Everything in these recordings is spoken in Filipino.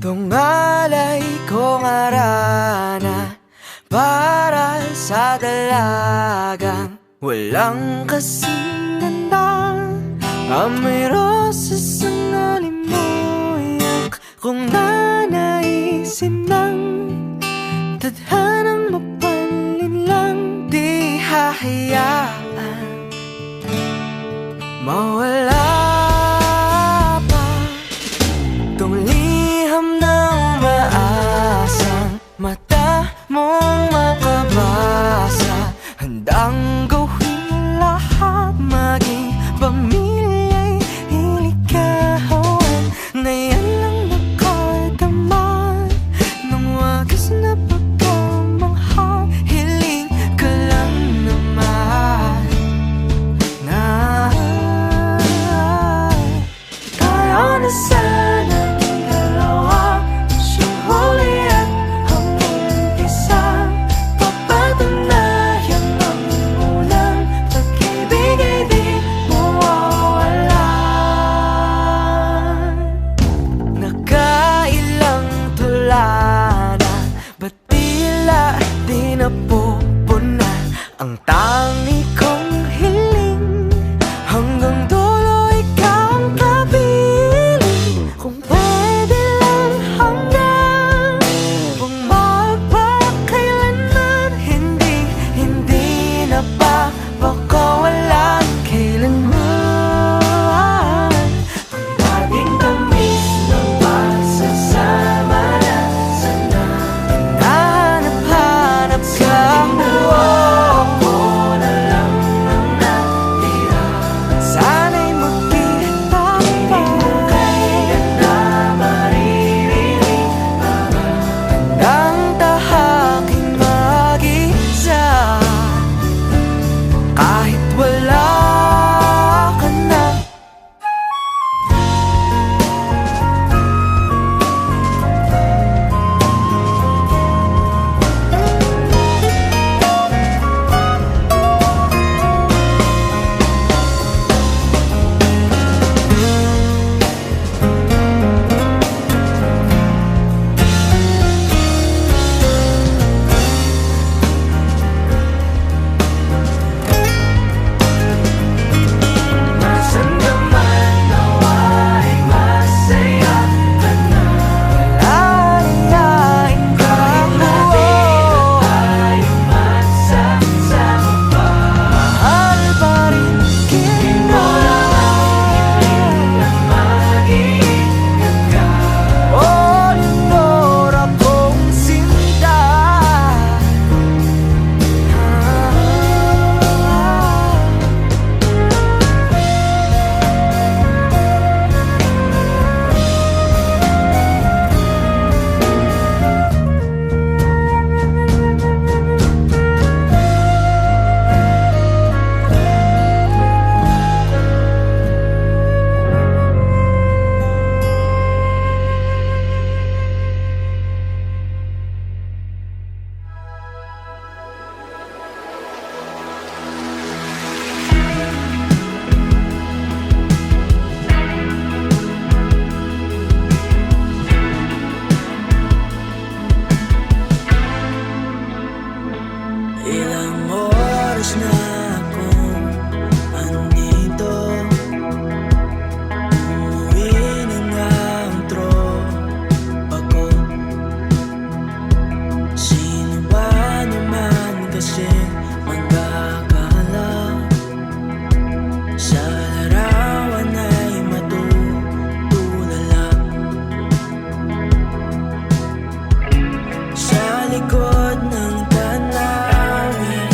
Tungalay kong arana para sa dalagang walang kasing ganda. Amoy rosas ang alimoyak kung nanaisin ng tadhanang mapanlin lang. Di hahayaan mawala pa tong liham na umaasang mata mong makabasa. Handang gawin lahat, maging pamilya'y iligawan. Ngayon lang nakadaman ng wagas na pagkamahal. Hiling ka lang naman na tayo na sana'y dalawa. Siyang huli at ang umpisa, papatunayan ang unang pag-ibig ay di mawawalan. Nakailang tula na, ba't tila di napupuna ang tangi kong hiling? Hanggang dulo ikaw ang kapiling. Kung pwede lang hanggang magpakailanman, hindi na papakawalan kailanman. Ang dating tamis ng pagsasama na sana hinahanap-hanap ka. Ako na lang ang natira, sana'y magkita pa. Kailan na maririnig ang tahaking mag-isa kahit wala ka na. Nasaan ka man, nawa'y masaya ka na. Lalayain ka mo, tayo magsasama pa. Mahal pa rin kita, hiling na mag-iingat ka. O Leonor, akong sinta. Ilang oras na akong andito, umuwi na nga ang tropa ko. Sino ba naman kasi magkakala sa larawan ay matutulala? Sa likod ng tanawin,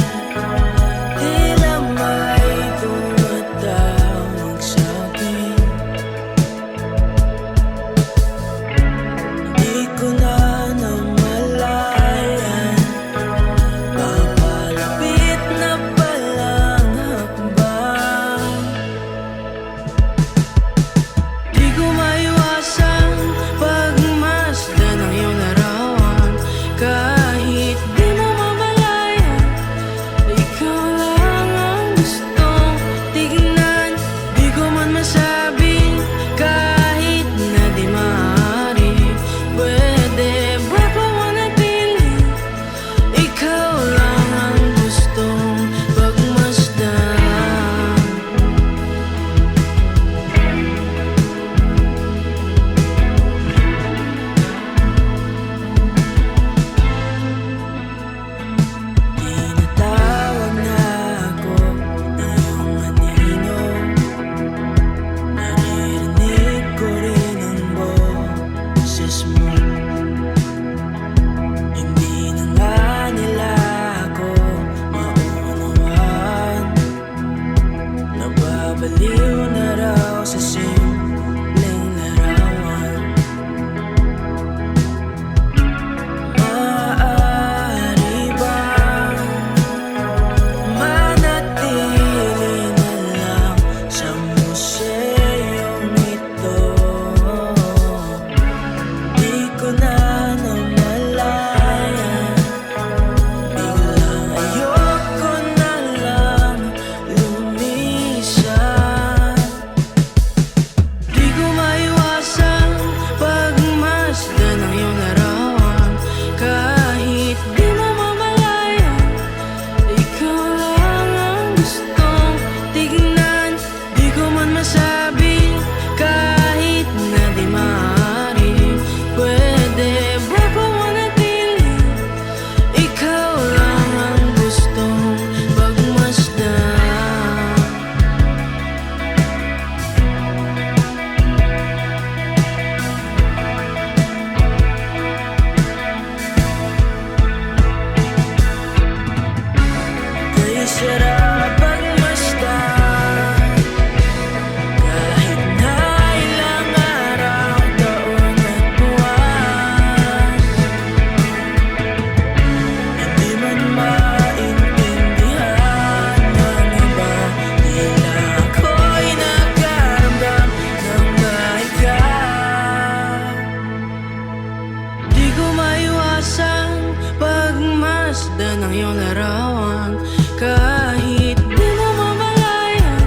masdan ang iyong larawan. Kahit di mo mamalayan,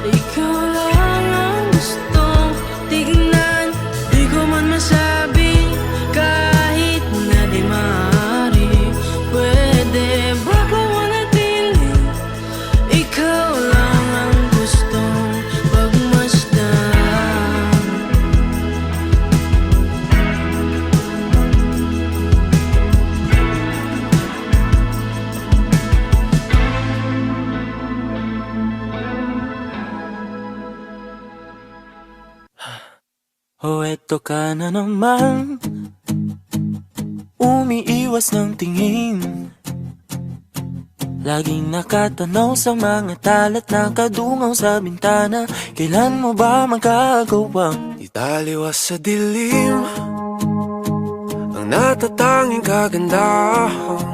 ikaw lang ang gustong tignan. Di ko man masabi, kahit na di maaari. Pwede ba ko manatili? Ikaw lang ang gustong pagmasdan. Oh, eto ka na naman, umiiwas ng tingin. Laging nakatanaw sa mga talat na kadungaw sa bintana. Kailan mo ba magagawang Italiwas sa dilim ang natatanging kagandahan,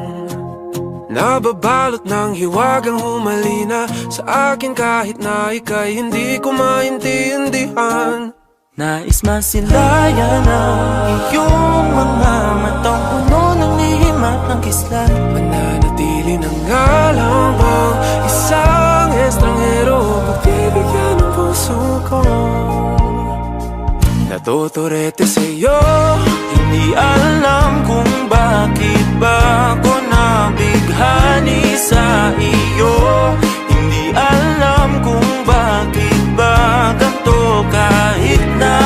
nababalot ng hiwagang humalina sa akin kahit na ika'y hindi ko maintindihan. nais masilayan ang iyong mga matang puno ng lihim at ng kislan? Mananatili na nga lang bang isang estranghero pagbibigyan ng puso ko? Natuturete sa'yo, Hindi alam kung bakit ba ako nabighani sa iyo. Hindi alam kung bakit ba ganito, kahit na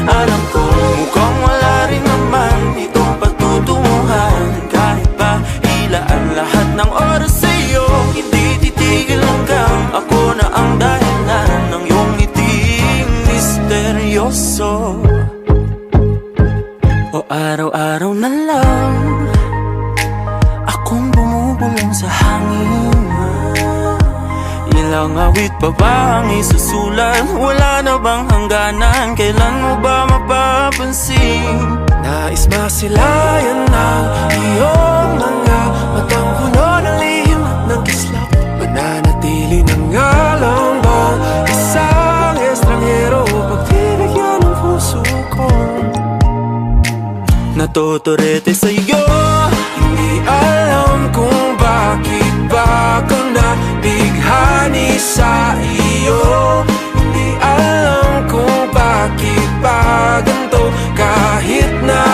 alam ko mukhang wala rin naman itong patutunguhan. Kahit pa ilaan lahat ng oras sa iyo, hindi titigil hanggang ako na ang dahilan ng iyong ngiting misteryoso. O araw-araw na lang akong bumubulong sa hangin. Ilang awit pa ba ang isusulat? Wala na bang hangganan? Kailan mo ba mapapansin? nais masilayan ng iyong mga matang puno ng lihim at ng kislap. Mananatili na nga lang bang isang estranghero pagbibigyan ng puso ko? Natuturete sa'yo, Hindi alam kung bakit ba ako nabighani sa iyo. Hindi alam kung bakit ba ganito, kahit na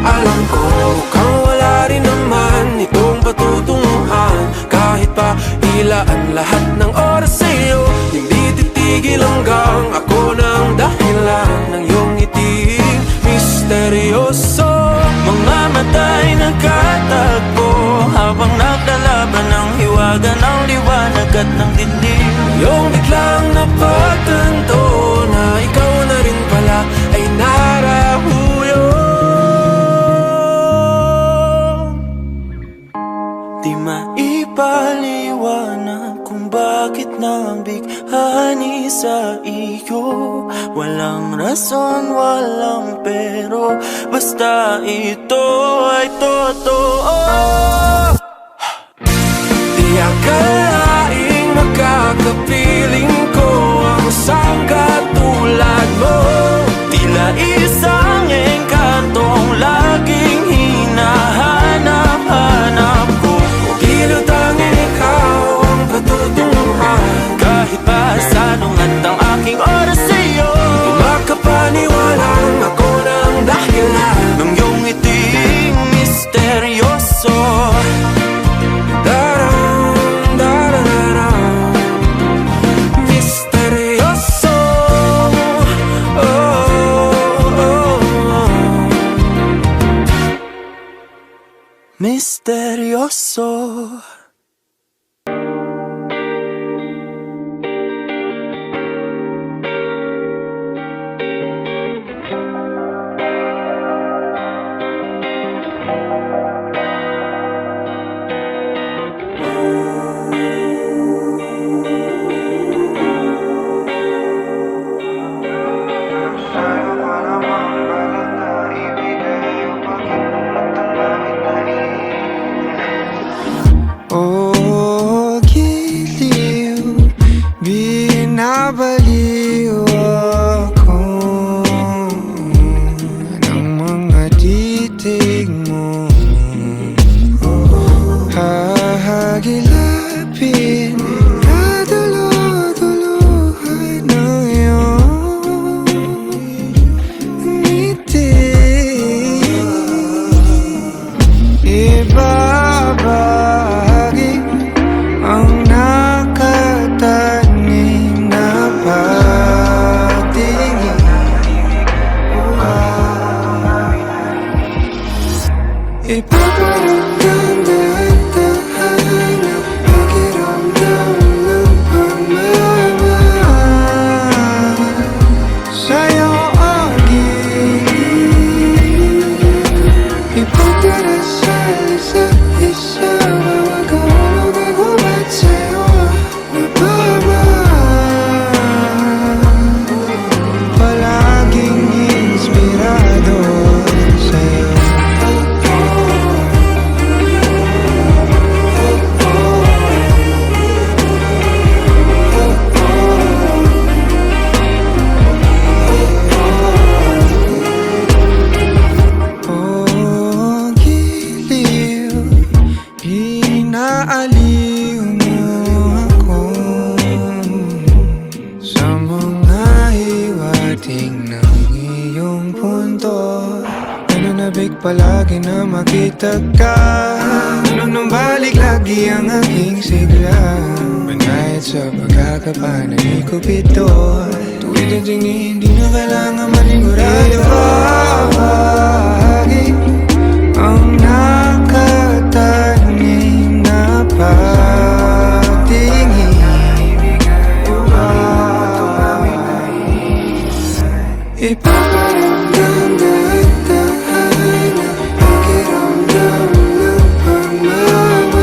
alam ko mukhang wala rin naman itong patutunguhan. Kahit pa ilaan lahat ng oras sa iyo, hindi titigil hanggang ako ng dahilan ng iyong ngiting misteryoso. mga mata'y nagkatagpo habang naglalaban ng hiwaga ng liwanag at ng dilim. Yung biglang napagtanto na ikaw na rin pala ay narahuyo. Di maipaliwanag kung bakit nabighani sa iyo. Walang rason, walang pero, basta ito ay totoo. Di akalaing makakapiling ko ang isang katulad mo. Tila isang engkantong laging hinahanap-hanap ko. Tila tanging ikaw ang patutunguhan. Kahit pa sanungat ang aking oras sa iyo, Di makapaniwalang ako ng dahilan ng iyong ngiting misteryoso. Daram, darararam, misteryoso. Oh, oh, oh. Misteryoso. Ipaparamdam dahan-dahan ang pakiramdam ng pagmamahal sa'yo aking ipagdarasal isa't isa. Bawat kahulog ay hubad sa'yo napamahal, palaging inspirado sa'yo. Inaaliw mo ako sa mga hiwating ng iyong punto. Nananabik palagi na makita ka, nung balik lagi ang aking sigla. Manayat sa pagkakapanahikop ito, tuwid ang tingin hindi na kailangan manigurado. Bahagi ang nakatanging na pagtingin. Ipaparamdam dahan-dahan ang pakiramdam ng pagmamahal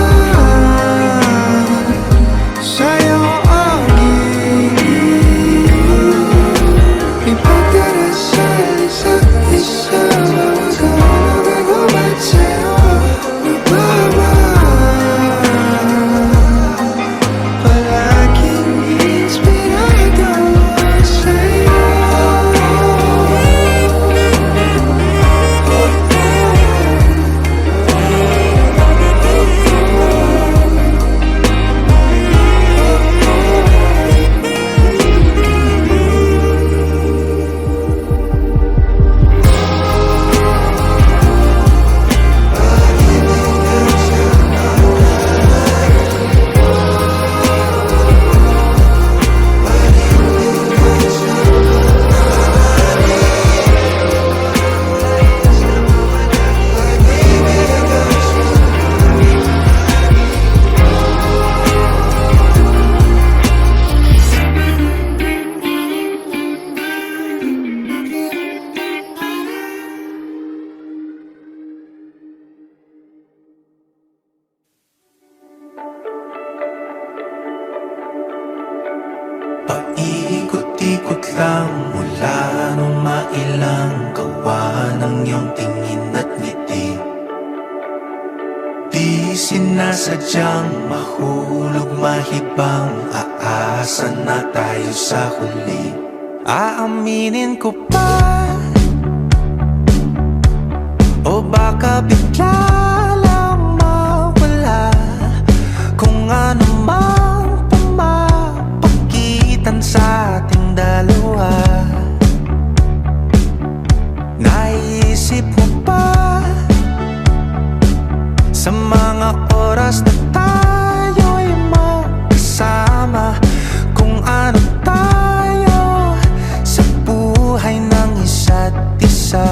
sa'yo aking ipagdarasal isa't isa. Bawat kahulog ay hubad sa'yo napamahal, palaging inspirado sa'yo. Paikot-ikot lang mula nung mailang gawa ng iyong tingin at ngiti. Di sinasadyang mahulog mahibang, aasa na tayo sa huli. Aaminin ko pa, o baka bigla lang mawala kung ano mang pumapagitan sa ating dalawa. Naisip mo ba sa mga oras na tayo'y magkasama, kung ano tayo sa buhay ng isa't isa?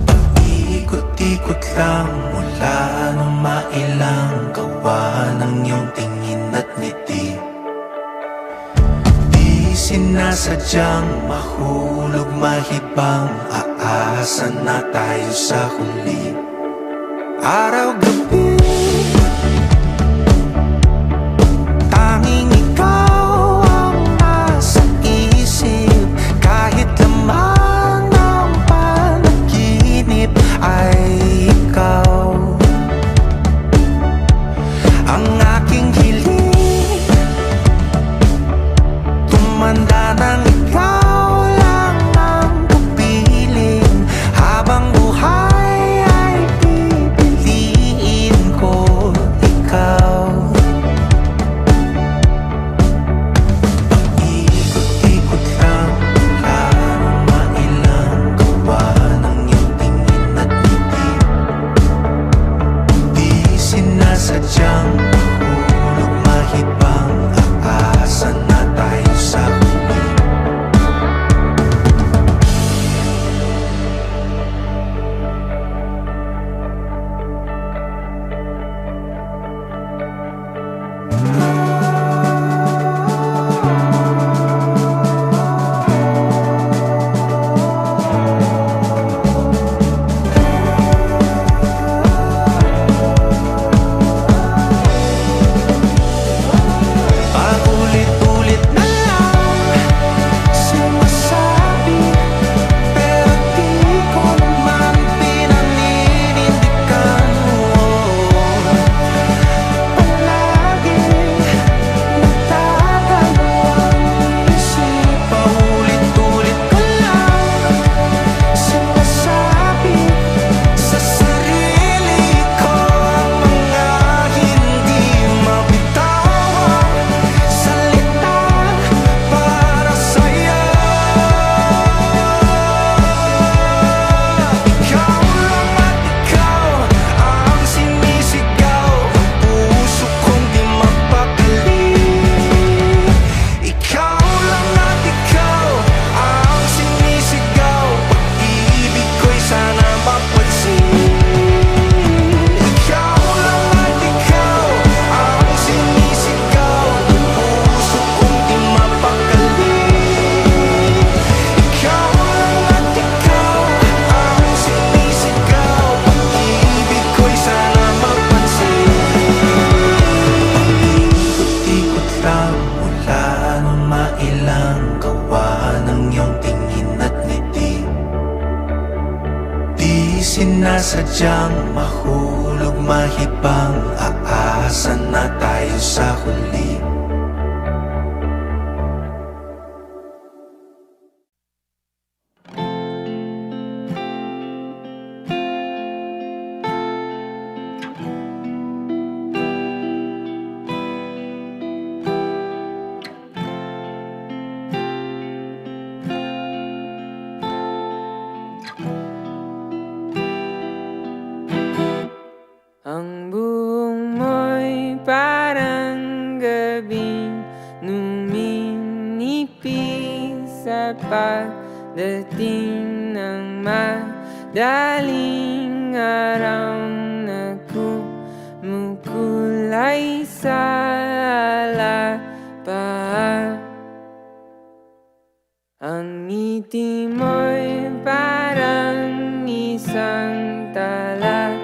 Paikot-ikot lang mula nung mailang gawa ng iyong tingin at ngiti. Di sinasadyang mahulog mahibang, aasa na tayo sa huli. Araw-gabi tanging ikaw ang nasa isip, kahit laman ng panaginip ay ikaw. Ang aking hiling tumanda ng ikaw lang ang kapiling, habang buhay ay pipiliin sinasadyang mahulog, mahibang aasa na tayo sa huli. Ang buong mo'y parang gabing numinipis sa pagdating ng madaling araw na kumukulay sa alapaap. Ang ngiti mo'y parang isang tala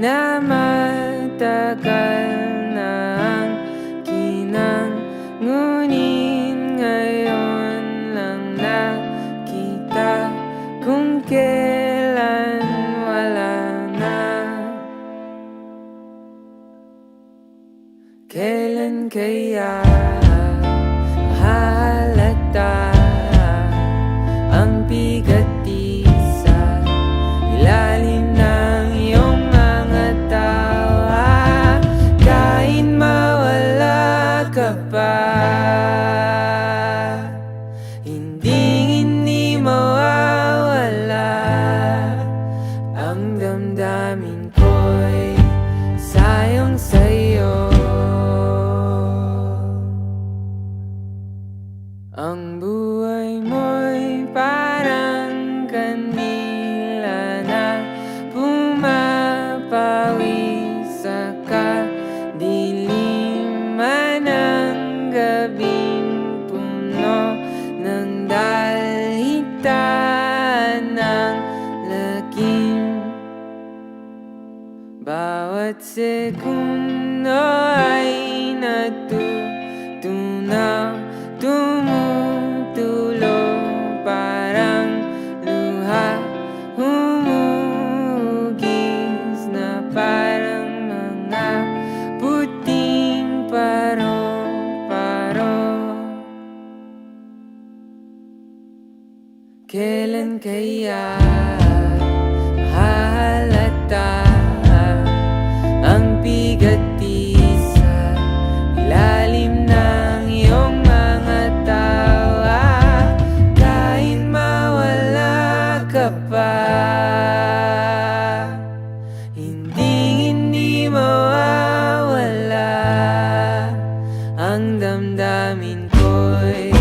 na matagal na ang kinang, ngunit ngayon lang nakita kung kailan wala na. Kailan kaya halata ang bigat sa ilalim ng iyong mga tawa? Kahit mawala ka pa, hindi mawawala. Ang damdamin ko'y sayang sa'yo. Ang buhay mo'y parang kandila na pumapawi sa kadiliman ng gabing puno ng dalitan ng lagim. Bawat segundo ay natutunaw, tumutulo parang luha, humugis na parang mga puting paro-paro. Kailan kaya mahalata ang bigat sa ilalim ng iyong mga tawa? Kahit mawala ka pa, hindi mawawala. Ang damdamin ko'y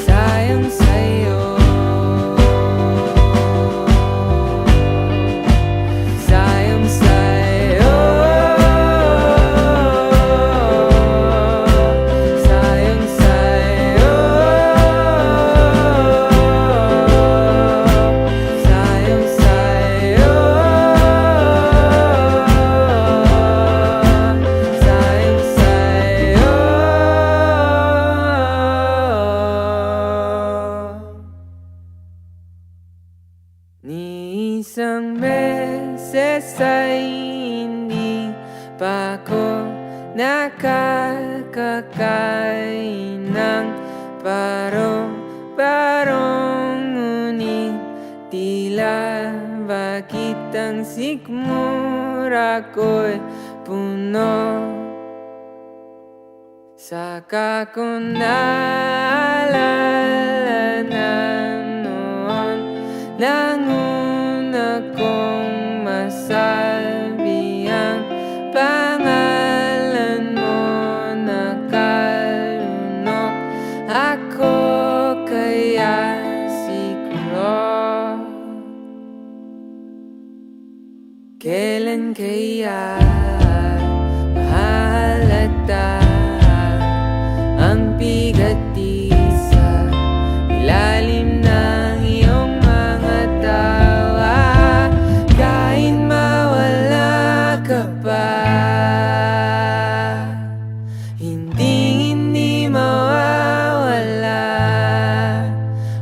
sayang sa'yo. Sayang sa'yo. Sayang sa'yo. Sayang sa'yo. Sayang sa'yo. Ni isang beses ay hindi pa ako nakakakain ng parong-parong, ngunit tila bakit ang sikmura ko'y puno. Saka ko naalala na noon nang una kong masabi ang pangalan mo. Nakalunok ako, kaya siguro kailan kaya mahalata ang bigat sa ilalim ng iyong mga tawa? Kahit mawala ka pa, hindi mawawala.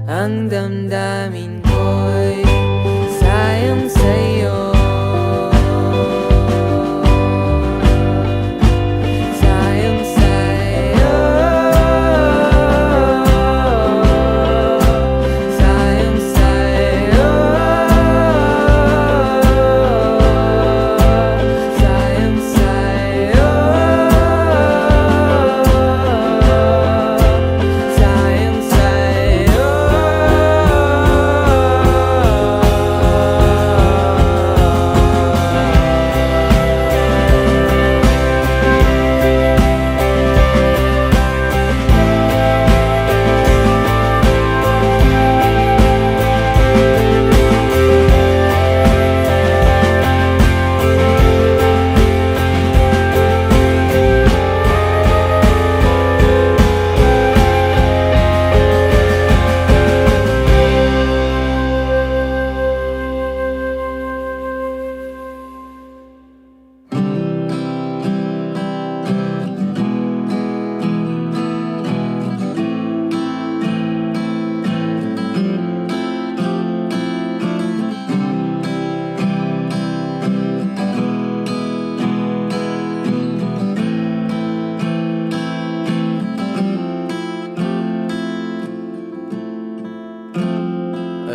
Ang damdamin ko'y sayang sa'yo.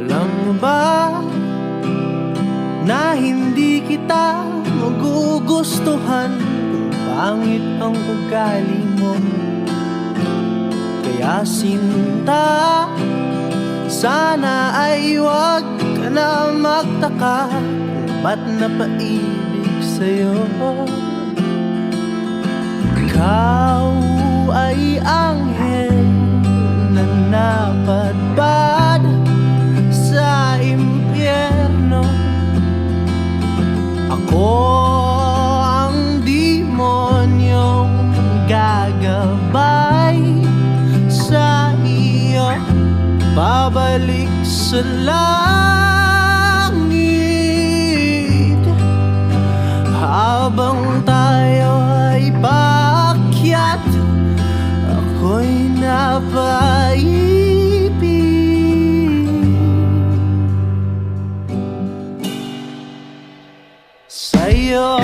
Alam mo ba na hindi kita magugustuhan kung pangit ang ugali mo? Kaya sinta, sana ay huwag ka na magtaka kung ba't napaibig sa'yo. Ikaw ay anghel na napadpad sa impyerno. Ako ang demonyong gagabay sa iyo, babalik sa langit habang tayo ay paakyat. Ako'y napaibig sa'yo.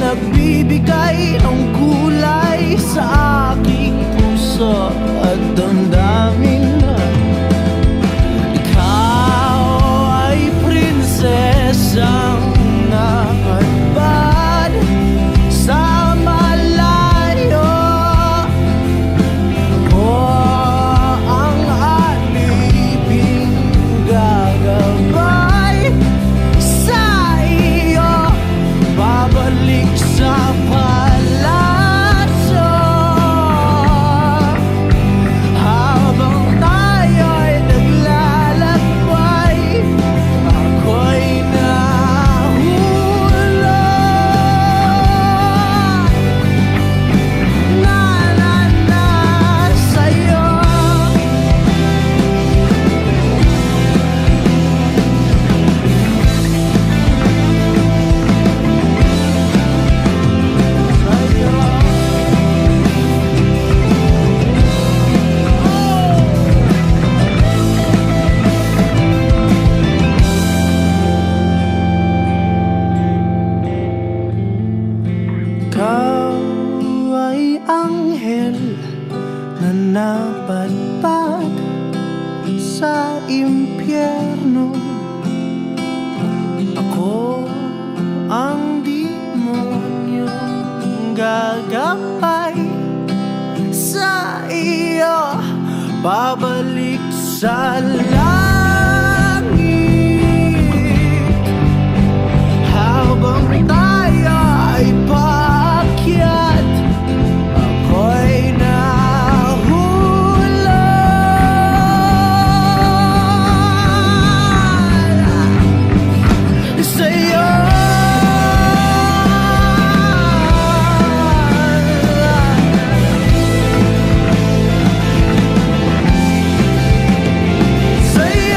Nagbibigay ng kulay sa aking puso at damdamin na ikaw ay prinsesang napadpad sa malayo. Ako ang aliping gagabay sa iyo, babalik sa palasyo habang tayo'y naglalakbay. Ako'y nahulog na sa'yo. Ikaw ay anghel na napadpad sa impyerno. Ako ang demonyong gagapay sa iyo, babalik sa langit habang tayo ay paakyat. Ako'y nahulog sa'yo. Sa'yo.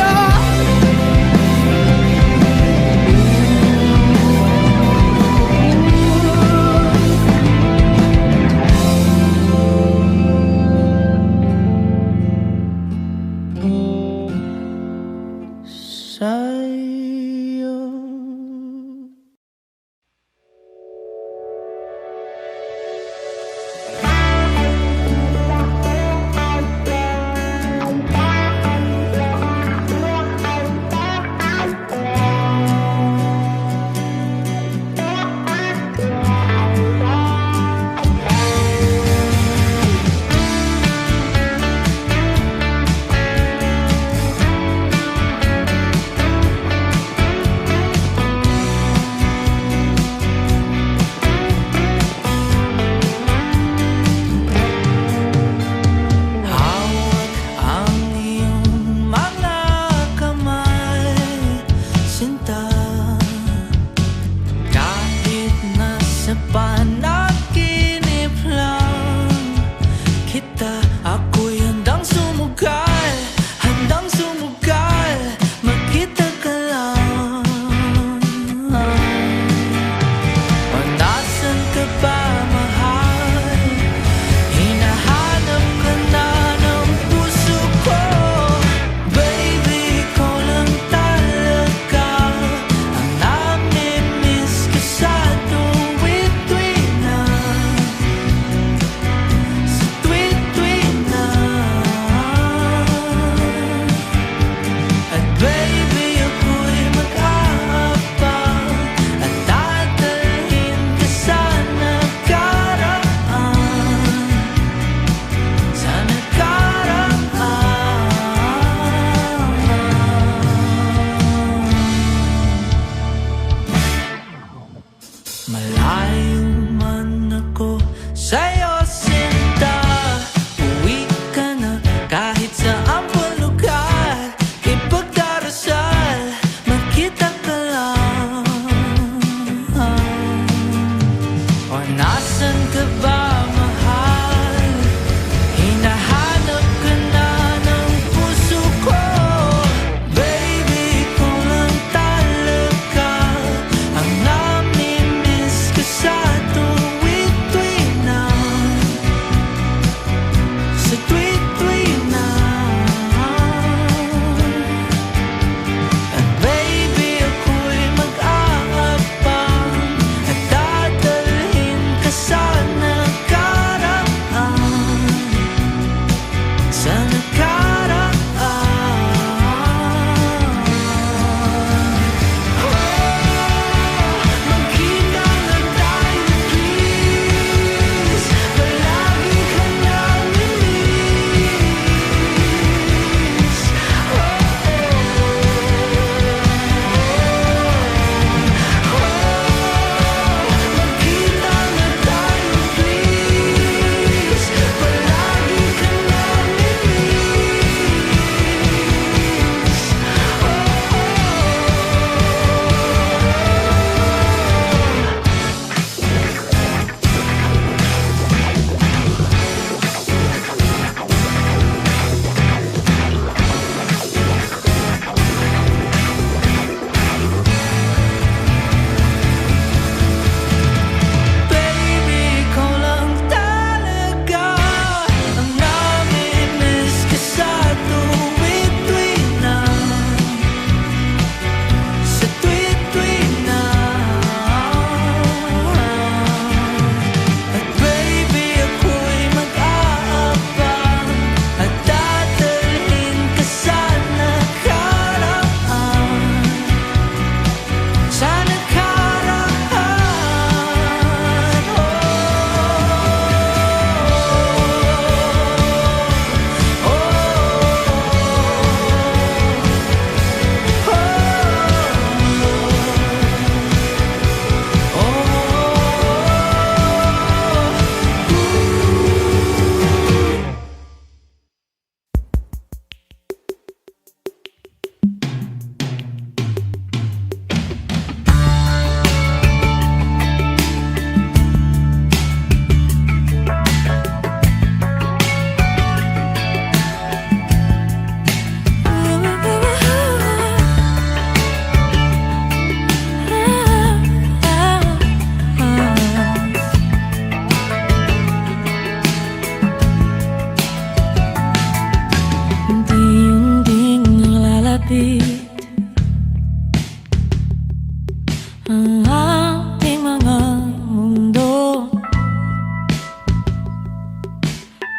sinapit ang ating mga mundo.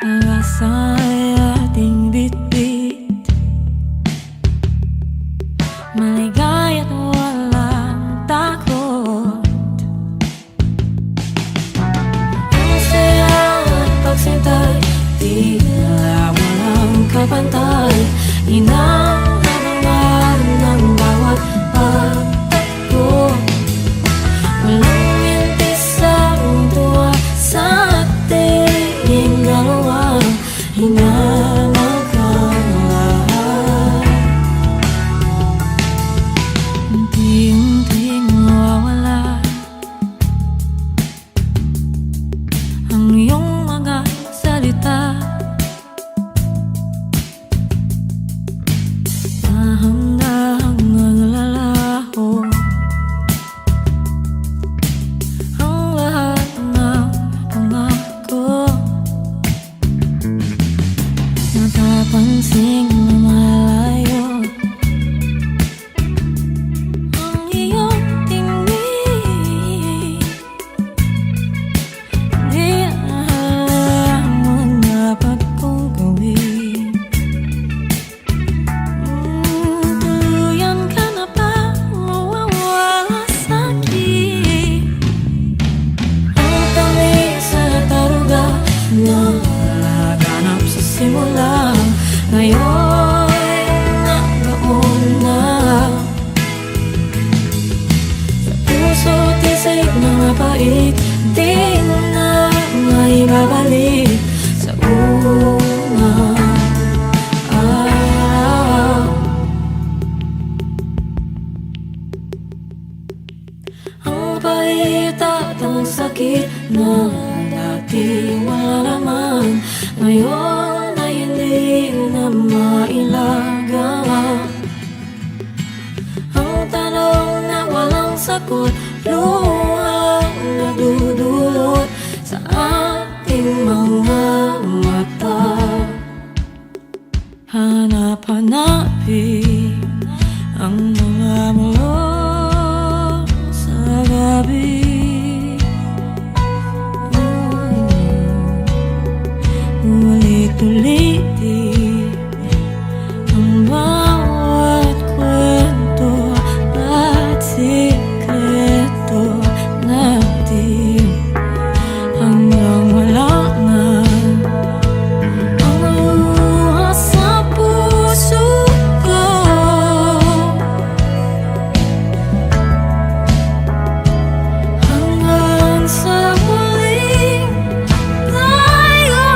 Pag-asa ay ating bitbit, maligay at walang takot. Ang saya at pagsintay, tila walang kapantay. Hinahangaan ng bawat pagtakbo, walang mintis ang tuwa sa ating dalawa. Hinahanap ang lahat, unti-unting nawawala ang iyong mga salita. Dahan-dahang naglalaho ang lahat ng pangako. Napapansing lumalayo ang iyong tingin. Di alam mo dapat kong gawin. Tuluyan ka na ba mawawala sa'kin? Ang tamis at aruga na laganap sa simula, ngayon nagbaon na. Sa puso tisig mga pait, di mo na maibabalik sa unang araw. Ang pait at ang sakit na dati wala naman, ngayon ay hindi na mailaga. Ang tanong na walang sagot, luhang nadudulot sa ating mga mata. Hanap-hanapin ang mga mulo sa gabi. Ulit-ulitin ang bawat kwento at sikreto natin, hanggang wala na ang luha sa puso ko. Hanggang sa huling tayo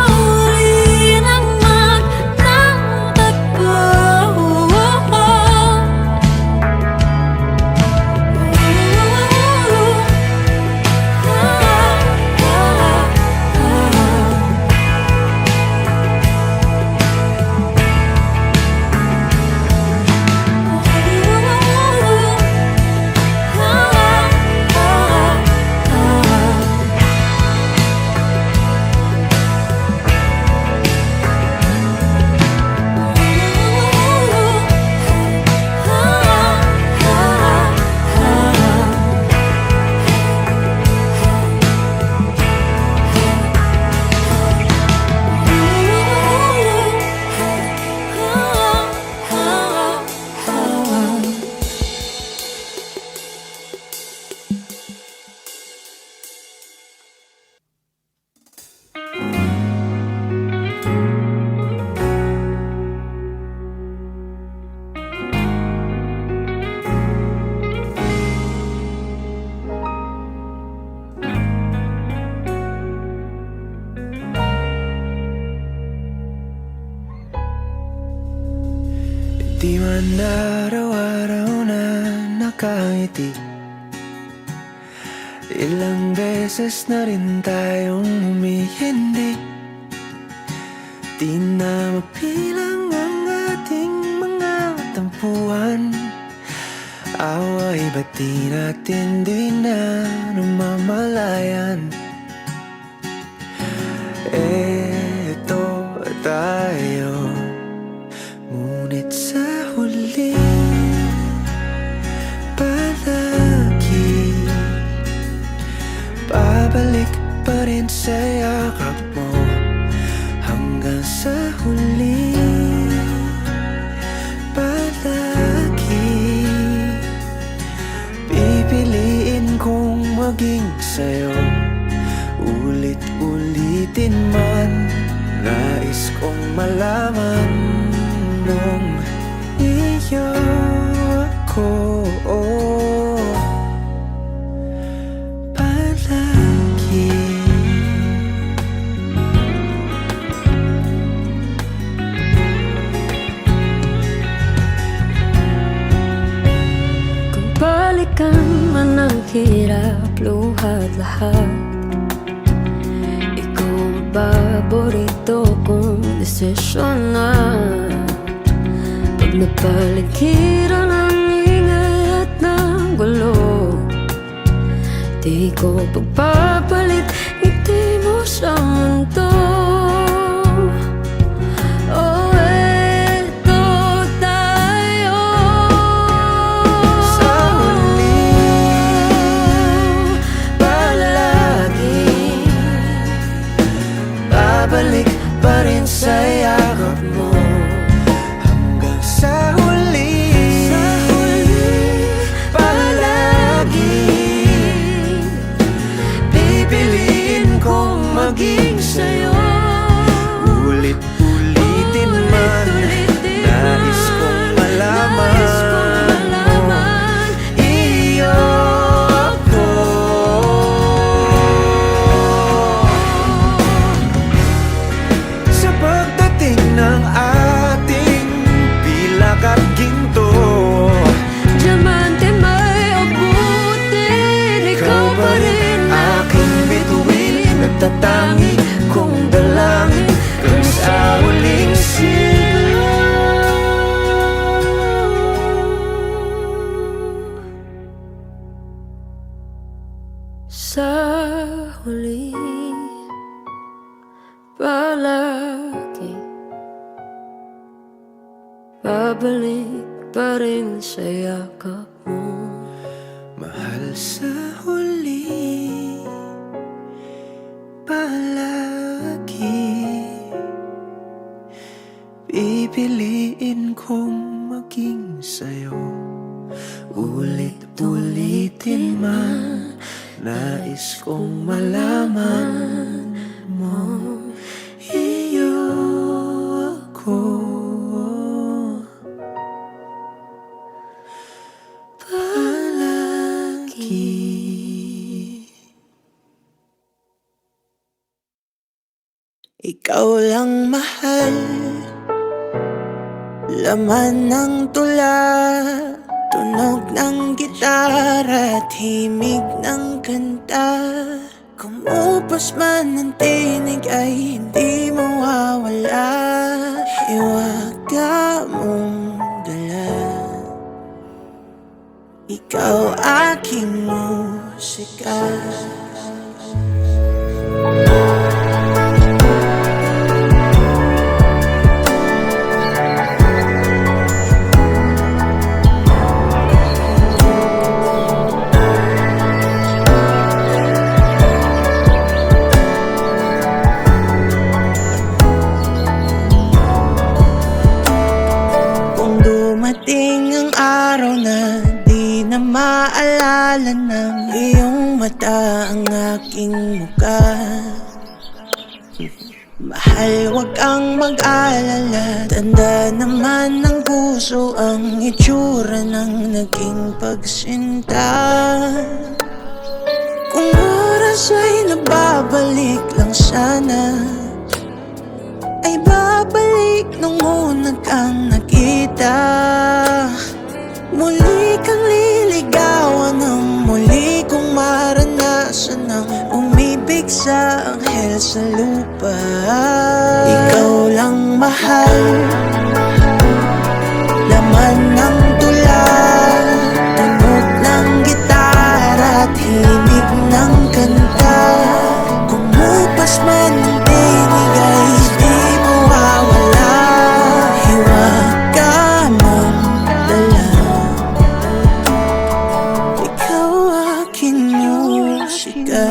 rin ang magtatagpo. Di man araw-araw na nakangiti, ilang beses na rin tayong humihindi. Di na mapilang ang ating mga tampuhan, away ba't di natin di na namamalayan? Eto tayo, ngunit sa huli sa huli palagi pipiliin kong maging sa'yo. Ulit-ulitin man, nais kong malaman mong iyo ako palagi. Kung balikan man ang hirap, luhat lahat, ikaw ang paborito kong desisyon na. Pag napaligiran ang ingay at ng gulo, di ko pagpapalit ngiti mo sa mundo. Oh, eto tayo Sa huli palagi babalik pa rin sa yakap mo. Hanggang sa huli palagi pipiliin kong maging sa'yo. Ulit-ulitin man, nais kong malaman mo iyo ako. Sa pagdating ng ating pilak at ginto, diamante may abutin, ikaw pa rin aking bituin, nagtatangi kong dalangin kung sa huling sa huli palagi babalik pa rin sa yakap mo. mahal sa huli palagi pipiliin kong maging sa'yo. Ulit-ulitin man, nais kong malaman mo iyo ako palagi. Ikaw lang mahal, laman ng tula, tunog ng gitara, himig ng kanta. Kumupas man ang tinig ay hindi mawawala, hiwaga mong dala. Ikaw aking musika. Dumating ang araw na di na maalala ng iyong mata ang aking muka. Mahal, wag kang mag-alala, tanda naman ng puso ang itsura ng naging pagsinta. Kung oras ay nababalik lang sana, ay babalik nung una kang nakita. Muli kang liligawan ng muli kong maranasan ng umibig sa anghel sa lupa. Ikaw lang mahal, laman ng tula, tunog ng gitara at himig ng kanta. Kumupas man ang tinig ay di mawawala, hiwaga mong dala. Ikaw aking musika.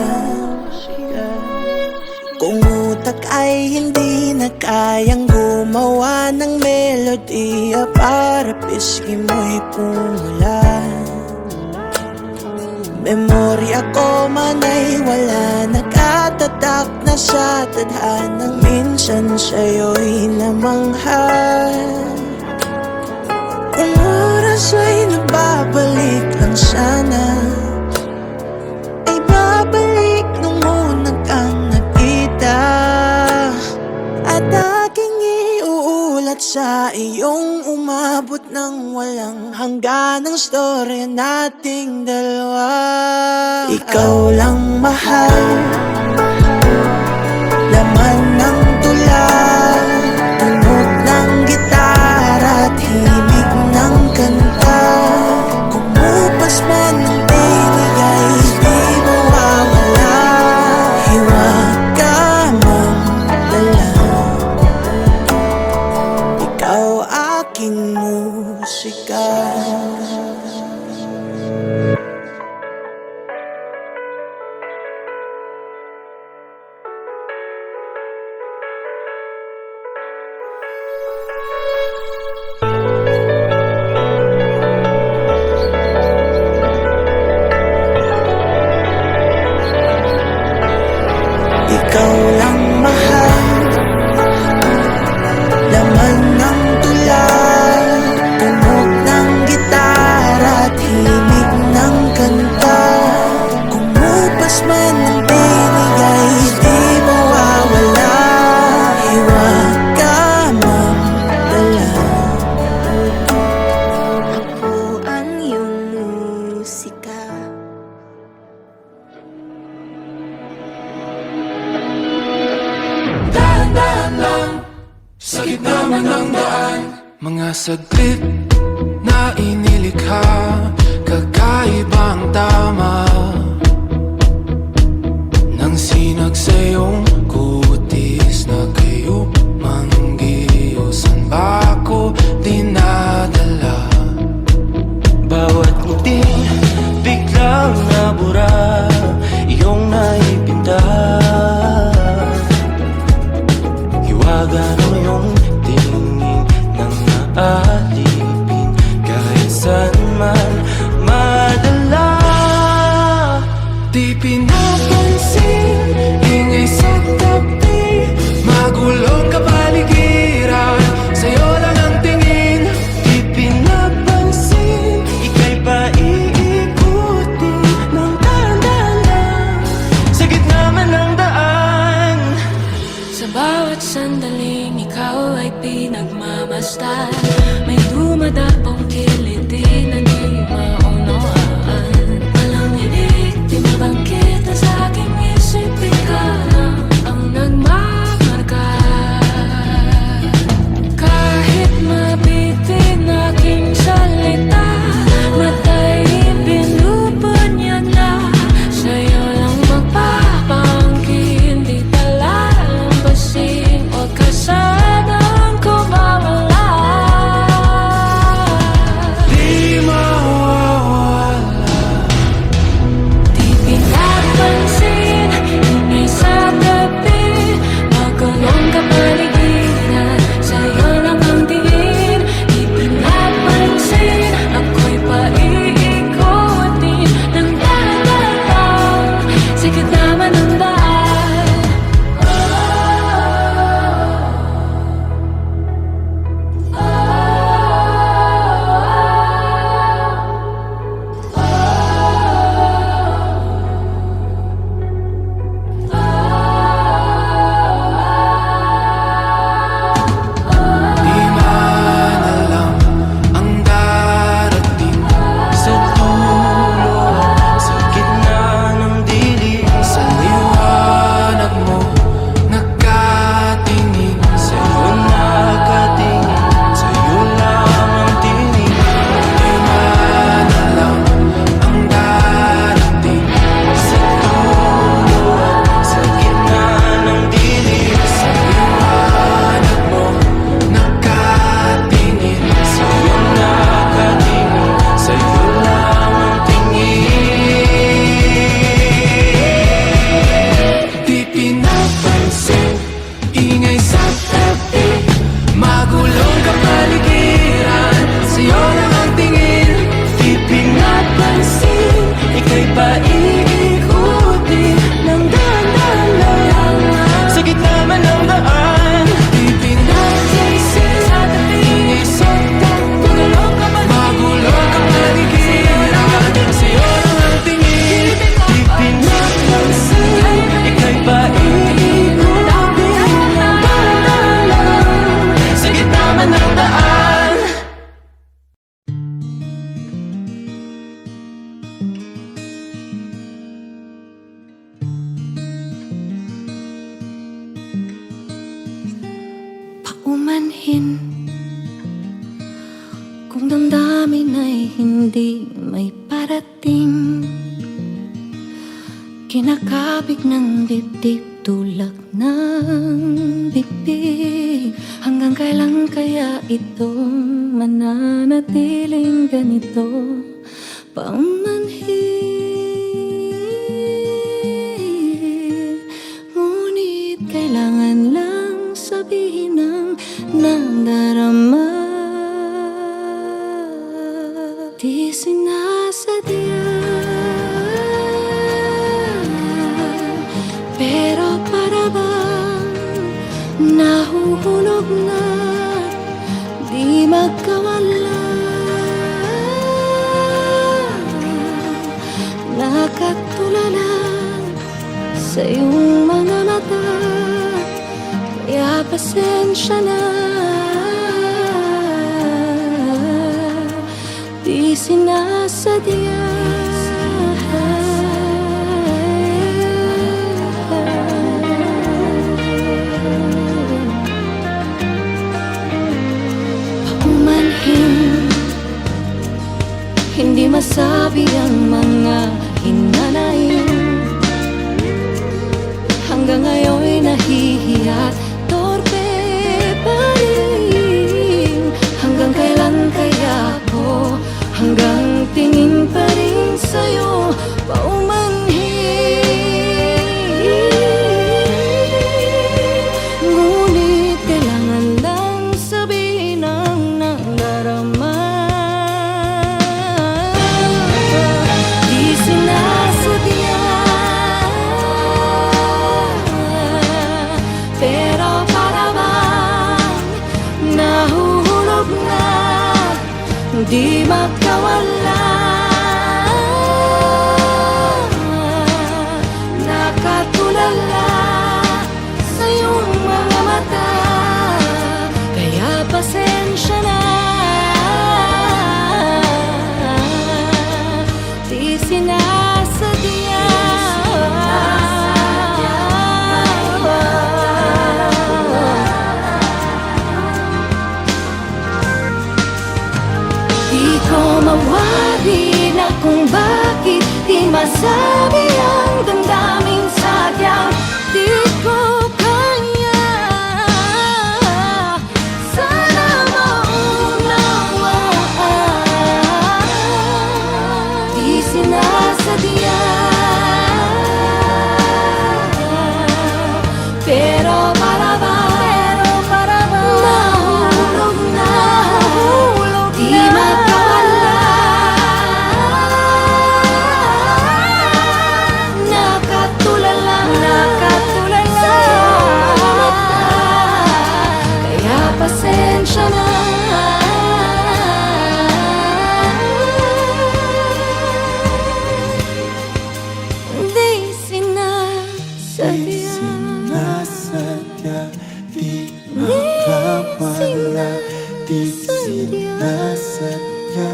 Kung utak ay hindi na kaya kayang gumawa ng melodiya para pisngi mo'y pumulan. Memorya ko man ay wala, nakatatak na sa tadhanang minsan sa'yo'y namanghal. Kung oras ay nagbabalik lang sana, ay babalik nung unang kang nakita. At aking iuulat sa iyong umabot ng walang hanggan ang storya nating dalawa. Ikaw lang mahal, laman ng tula, tunog ng gitara at himig ng kanta. Kumupas man ng tinig ay di mawawala, hiwag ka mang dala. Ikaw aking musika. Ikaw lang mahal, laman ng tula, tunog ng gitara at himig ng kanta. Kumupas man ng tinig ay di mawawala, hiwag ka mang dala. Ako ang iyong musika. Dahan-dahan lang, sa gitna man ng daan, mga saglit na inilikha, kakaibang tama nang sinag sa iyong kutis na kayo manggiyo. San ba ako dinadala? Bawat ngiti biglang nabura, iyong naipinta. Hiwaga mo yung tingin ng naalipin, kahit saan man madala. Di pinapansin, ingay sa tabi, magulong kapaligiran, sa'yo lang ang tingin. Di pinapansin, ika'y paiikutin ng dahan-dahan lang, sa gitna man ng daan. Sa bawat sandaling ikaw ay pinagmamasdan, may dumadapong kiliti na di maunawaan. Walang ibig, di mabangkit na sa aking isip, ikaw lang ang nagmamarka. Kahit mabitin aking salita, matay pinupunyag na, sa'yo lang magpapangkin, di palalampasin o kasadang ko mawala. paumanhin. Kung damdamin ay hindi may parating, kinakabig ng dibdib, tulak ng bibig. Hanggang kailan kaya ito mananatiling ganito? Paumanhin, ngunit kailangan lang sabihin ang nadarama. Di sinasadya, pero para bang nahuhulog na di magkawala. Nakatulala sa iyong mga mata, kaya pasensya na. Di sinasadya, paumanhin, hindi masabi ang mga hinanain. Hanggang ngayon'y nahihiya, torpe pa rin. Hanggang kailan kaya ako, hanggang tingin pa rin sa'yo, paumanhin. Ngunit kailangan lang sabihin ang nadarama. Di sinasadya, pero para bang nahuhulog na di magkawala. Nakatulala sa iyong mga mata, kaya pasensya na. Di sinasadya, di ko mawari na kung bakit di masabi ang damdaming sadyang di ko kaya. Sana maunawaan, di sinasadya, pero para bang nahulog na di magkawala. Nakatulala sa iyong mata, kaya pasensya na. Di sinasadya, Sinasadya, di makawala. Di sinasadya.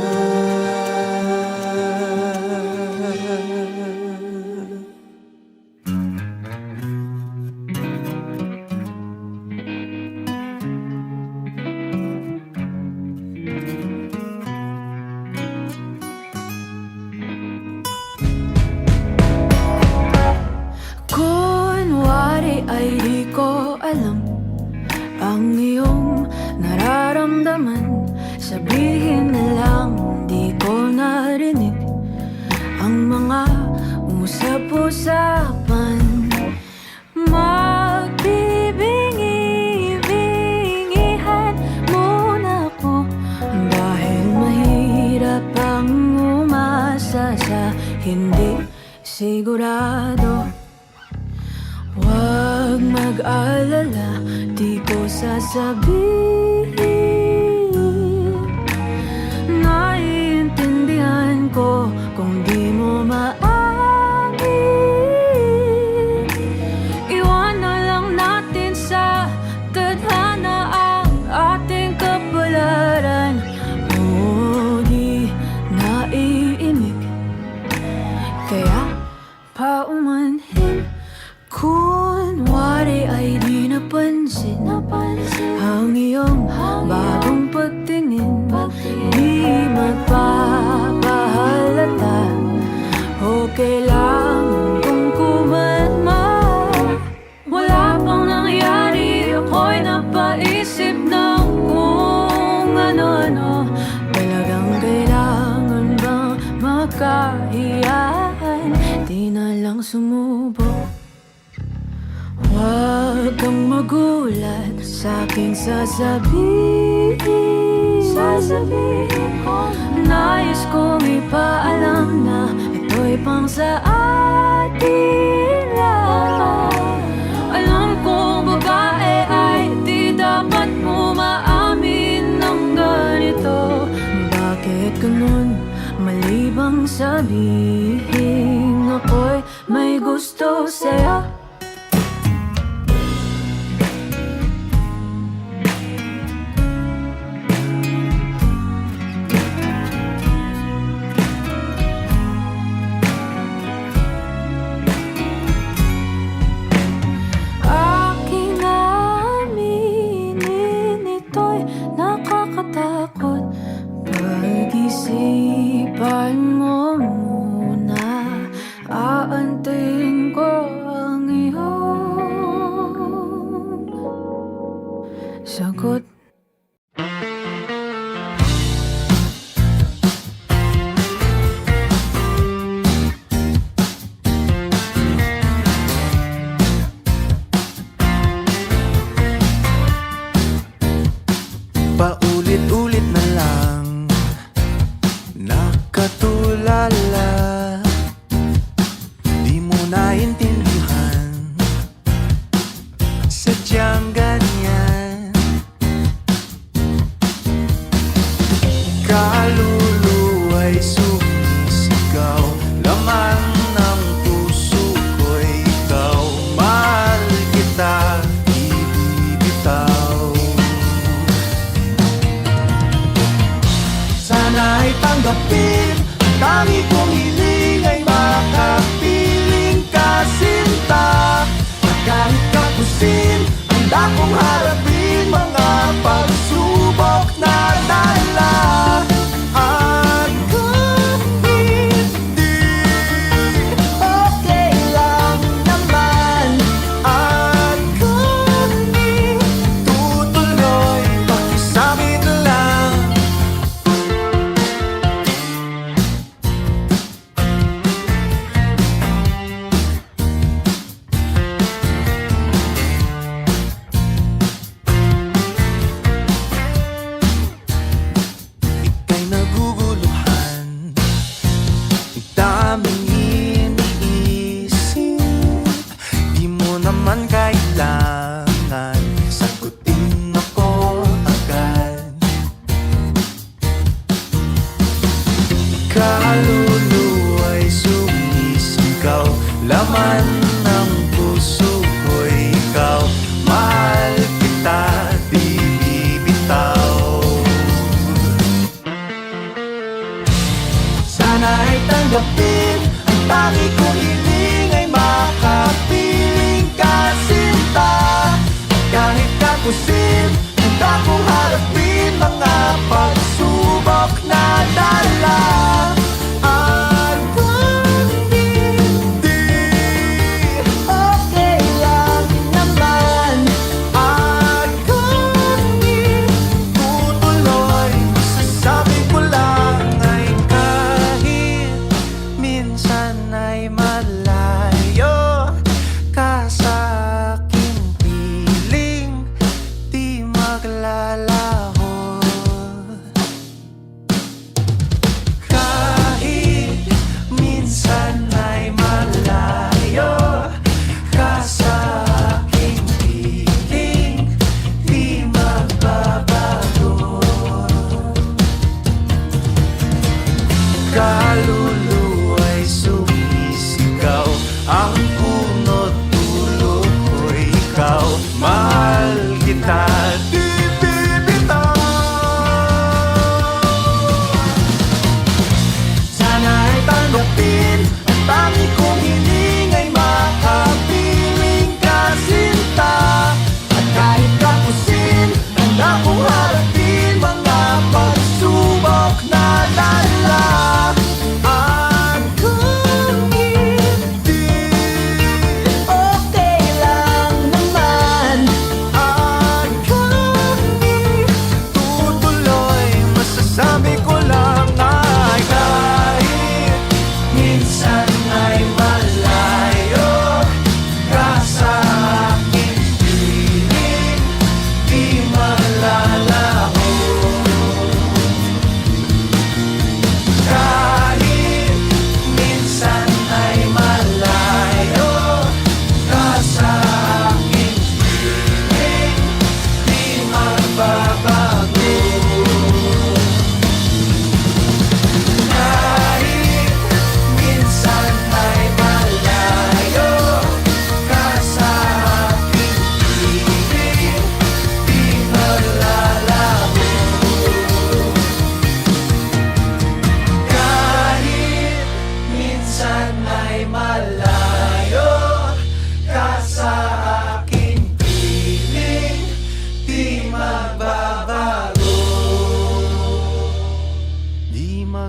kunwari ay di ko alam ang iyong nararamdaman. Sabihin na lang di ko narinig ang mga usap-usapan. Magbibingi-bingihan muna ko dahil mahirap ang umasa sa hindi sigurado. Huwag mag-alala, di ko sasabihin. Naiintindihan ko kung di mo maangin. Iwan na lang natin sa tadhana ang ating kapalaran. O di naiimik, kaya paumanhin. Kunwari ay di napansin ang iyong sumubok. Huwag kang magulat sa aking sasabihin. Nais kong ipaalam na ito'y pang sa atin lang. Alam kong babae ay di dapat mo maamin ng ganito. Bakit ganun? Mali bang sabihin ako'y may gusto sa'yo? Aking aminin ito'y nakakatakot. Pag-isipan mo muna, aantayin ko ang iyong sagot. Paulit-ulit na lang nakatulala, di mo naintindihan, sadyang ganyan. Kaluluwa'y sumisigaw, laman ng puso ko'y ikaw. Mahal kita, di bibitaw. Sana'y tanggapin, ang tangi kong hiling ay makapiling ka, sinta. At kahit kapusin, handa kong harapin mga pagsubok na dala. At kung hindi, okay lang naman. At kung di tutuloy, pakisamin lang. Ika'y naguguluhan, ang daming iniisip. Di mo naman kailangan sagutin ako agad. Kaluluwa'y sumisigaw, laman ng puso ko'y ikaw. Mahal kita, di bibitaw. Sana'y tanggapin, ang tangi kong hiling ay makapiling ka, sinta. Kahit kapusin, handa kong harapin mga pagsubok na dala. At kung hindi, okay lang naman. At kung di tutuloy, sasabi ko lang ay kahit minsan ay malayo ka sa aking piling, di maglalaho. Kahit minsan ay malayo ka sa aking piling, di magbabago. Kaluluwa'y sumisigaw, ang punot dulo ko'y ikaw. Mahal kita, di bibitaw.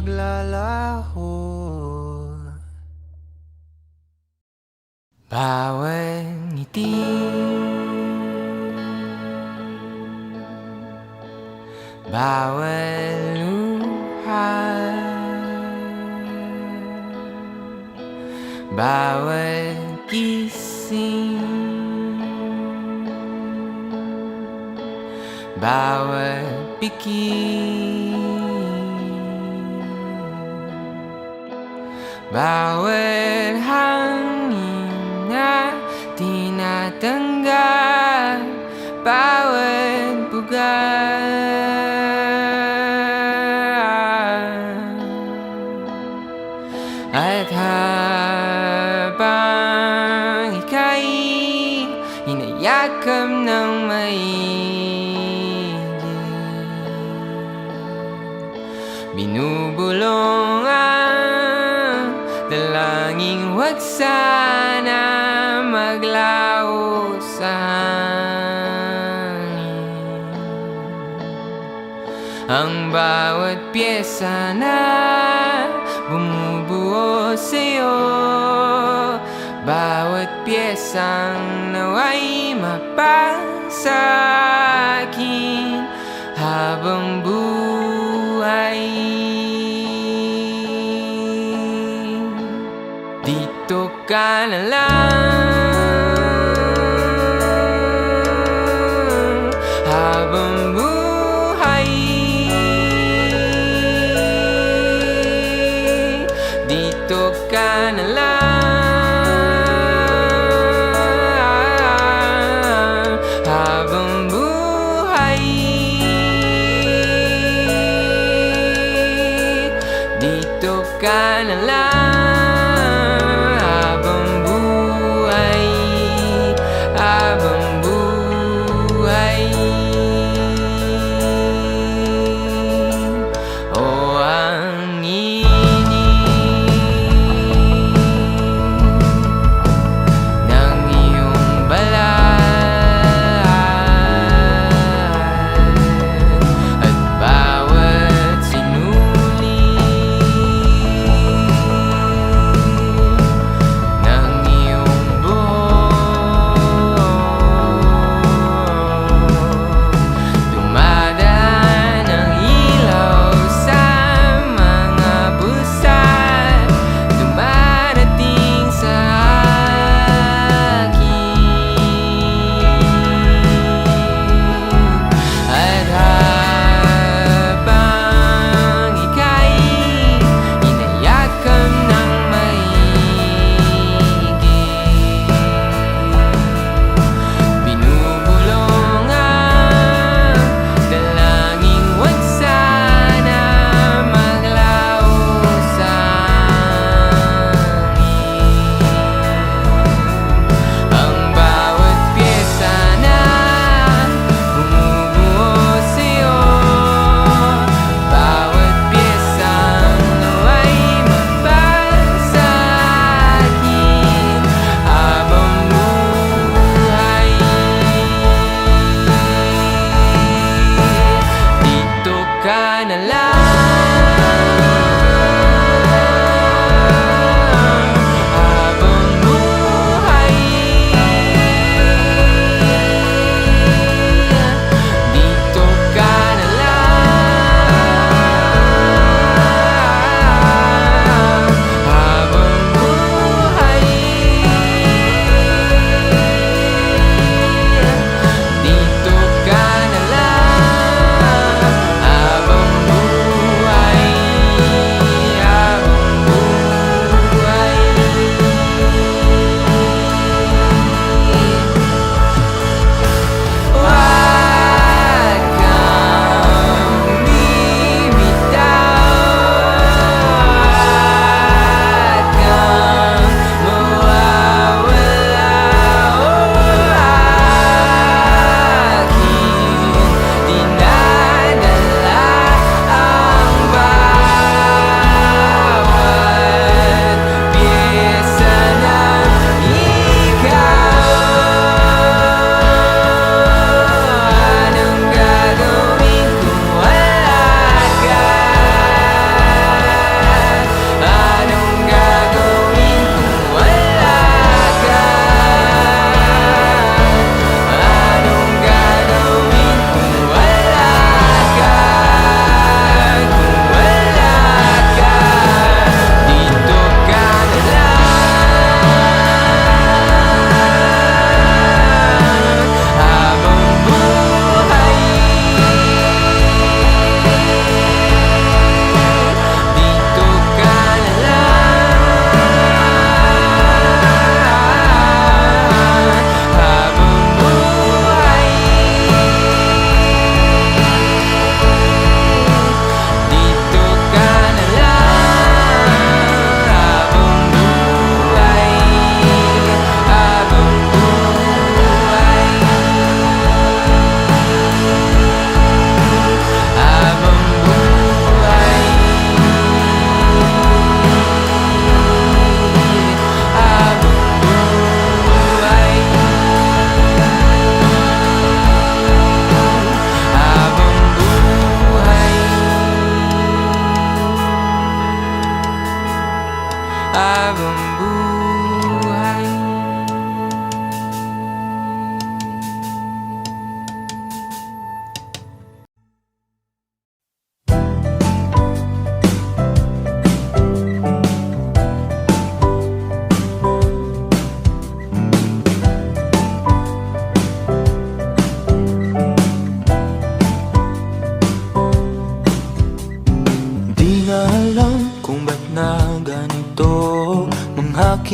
maglalaho. Bawat ngiti, bawat luha, bawat gising, bawat pikir, bawat hangin na tinatanggap, bawat bugat. At habang ika'y hinayakap ng maigit, binubulong ang dalangin, huwag sana maglaho sa hangin. Ang bawat pyesa na bumubuo sa'yo, bawat pyesang nawa'y mapasa'kin habang buhay. Dito ka na lang habang buhay. Dito ka na lang habang buhay. Dito ka na lang habang buhay, habang buhay. O ang ng iyong balat at bawat sinuli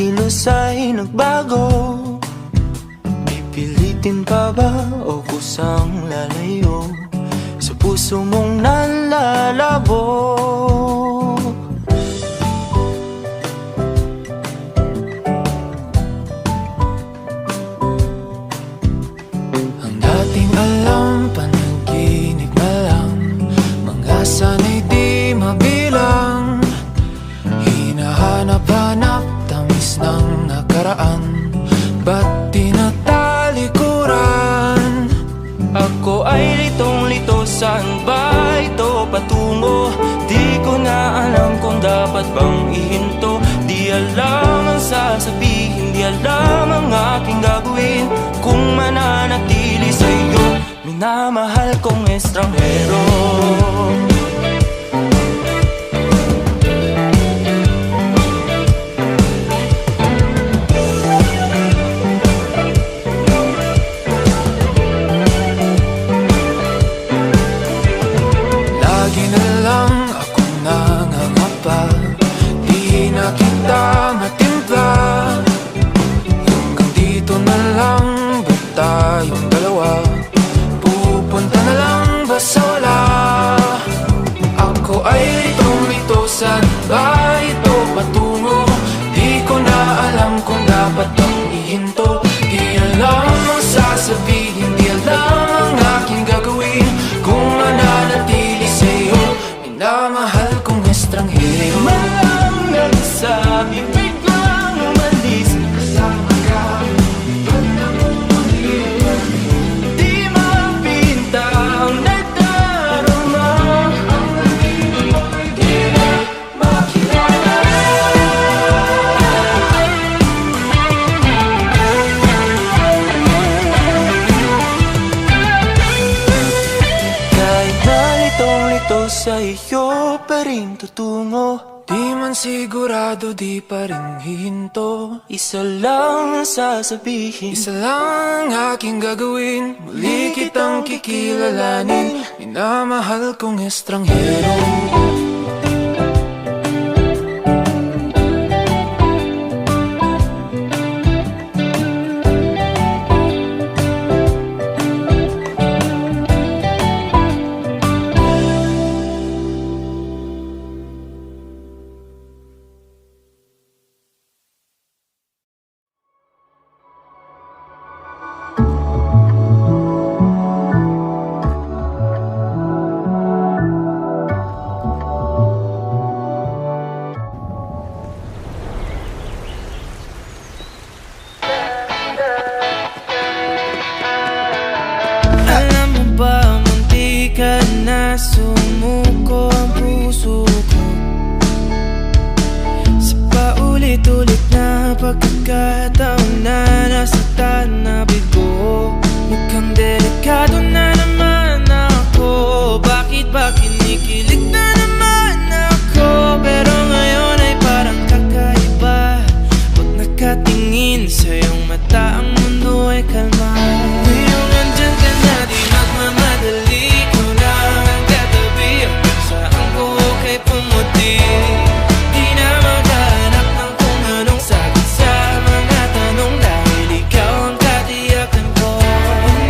kilos ay nagbago? Pipilitin pa ba o kusang lalayo sa puso mong nalalabo? Ang dating alam, panaginip na lang, mga sana'y di mabilang. Hinahanap-hanap, tamis ng nakaraan, ba't tinatalikuran? Ako ay litong-lito, saan ba ito patungo? Di ko na alam kung dapat bang ihinto. Di alam ang sasabihin, di alam ang aking gagawin kung mananatili sa'yo, minamahal kong estranghero. Lagi na lang akong nangangapa, di na kita matimpla. Hanggang dito na lang ba tayong dalawa? Pupunta na lang ba sa wala? Ako ay litong-lito, saan ba ito patungo? Di ko na alam kung dapat bang ihinto. Di alam ang sasabihin, di alam ang aking gagawin kung mananatili sa'yo, minamahal kong estranghero. Malang nagsabi, biglang umalis, kasama ka, ba't namumuli? Di mapinta ang nagdarama, ang nandito mo'y di na makilala. Kahit nalitong-lito sa iyo pa rin tutungo. Di man sigurado, di pa rin hihinto. Isa lang ang sasabihin, Isa lang ang aking gagawin, muli kitang kikilalanin, minamahal kong estranghero. Alam mo ba, munti ka na sumuko ang puso ko sa paulit-ulit na pagkakataon na nasaktan na bigo. Mukhang delikado na naman ako, bakit ba kinikilig na naman ako? Pero ngayon ay parang kakaiba, pag nakatingin sa iyong mata ang mundo ay kalma. Ngayong nandyan ka na, di magmamadali, ko na ang katabi, saan ko kay pumuti. Di na maghanap ng kung anong sagot sa mga tanong, dahil ikaw ang katiyakan ko.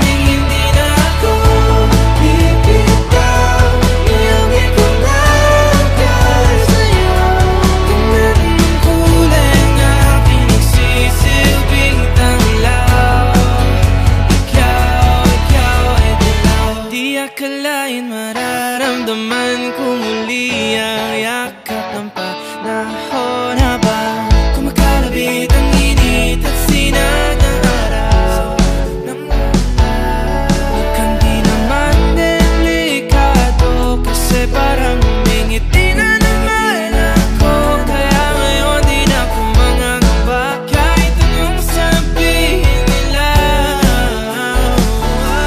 Hindi na ako bibitaw, ngayong ikaw na ang sa'yo. Kung meron ng kulay ang aking nagsisilbing tanglaw, ikaw ay dilaw. Di akalain mararamdaman ko muli ang yakap ng panahon, habang kumakalabit ang init at sinag ng araw. Mukhang di naman delikado, kasi parang umingiti na naman ako. Kaya ngayon di na ako mangangamba, kahit anong sabihin nila.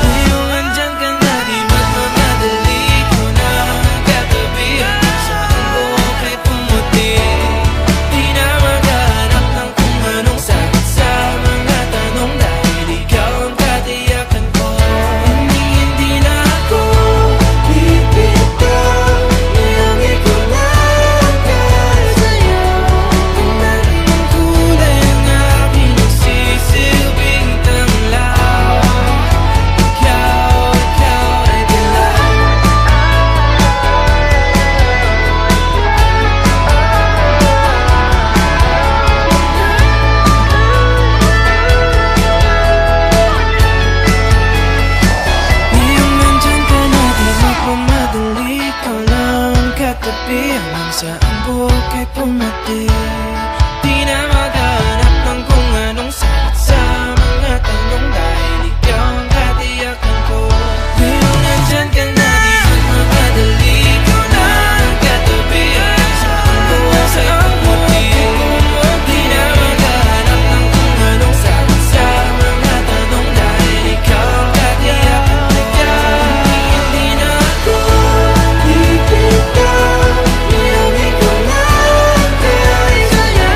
Ngayong andyan ka na, di magmamadali, ko na ang katabi, saan ko kay pumuti. Di umati. Di na maghanap ng kung anong sagot sa mga tanong, dahil ikaw ang katiyakan ko. Ngayong nandyan ka na, di na magmadali. Ikaw na ang katabihan sa gawa sa umati. Di na maghanap ng kung anong sagot sa mga tanong, dahil ikaw ang katiyakan ko. Hindi na ako ipitan, niyang ikaw na kaya saya.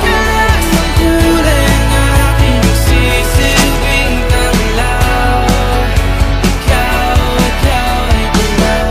Kahit ang kulay ng aking nagsisilbing tanglaw, ikaw ay dilaw.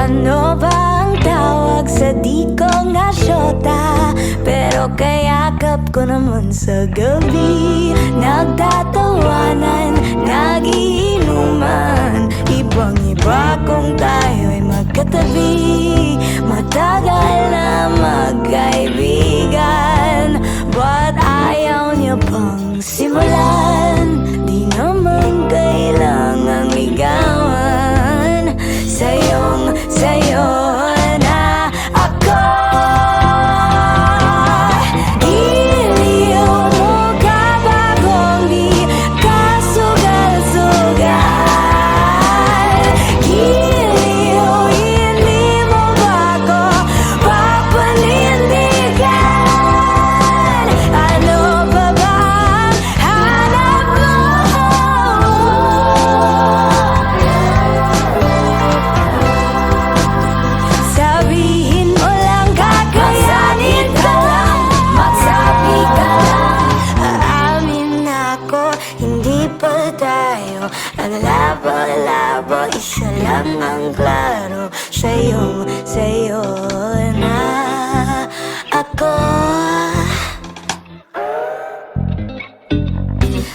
Ano ba ang tawag sa di ko nga syota? Pero kayakap ko naman sa gabi. Nagtatawanan, nagiinuman, ibang iba kung tayo'y magkatabi. Matagal na magkaibigan, but ayaw niya pang simulan. Di naman kailangang ligawan. Sa'yo na ako. Giliw mo ka bagong di ka sugal-sugal. Giliw, hindi mo ba ako papanindigan? Ano ba bang hanap mo? Sabihin mo lang, kakayanin ka lang, magsabi ka lang. Aamin ako, hindi pa tayo ang labo-labo, isa lang ang klaro. Sa'yo na ako.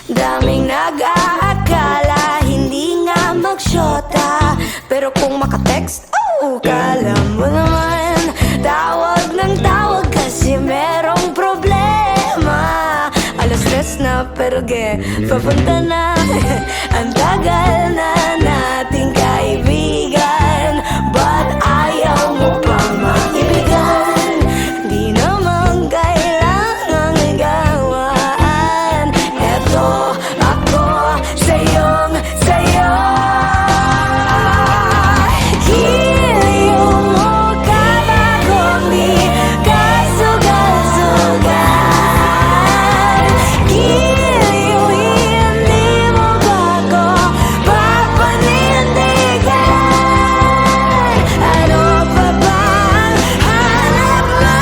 Daming nag-aakala hindi nga magsyota, pero kung makatext, kala mo naman tawag ng tawag kasi merong problema. Alas 3 na pero papunta na. Ang tagal na nating kaibigan, but ayaw mo pa maibigan. Di naman kailangang ligawan. Eto ako sa'yo. Giliw mo ka bagong di ka sugal-sugal. Giliw, hindi mo ba ako papanindigan? Ano pa bang hanap mo?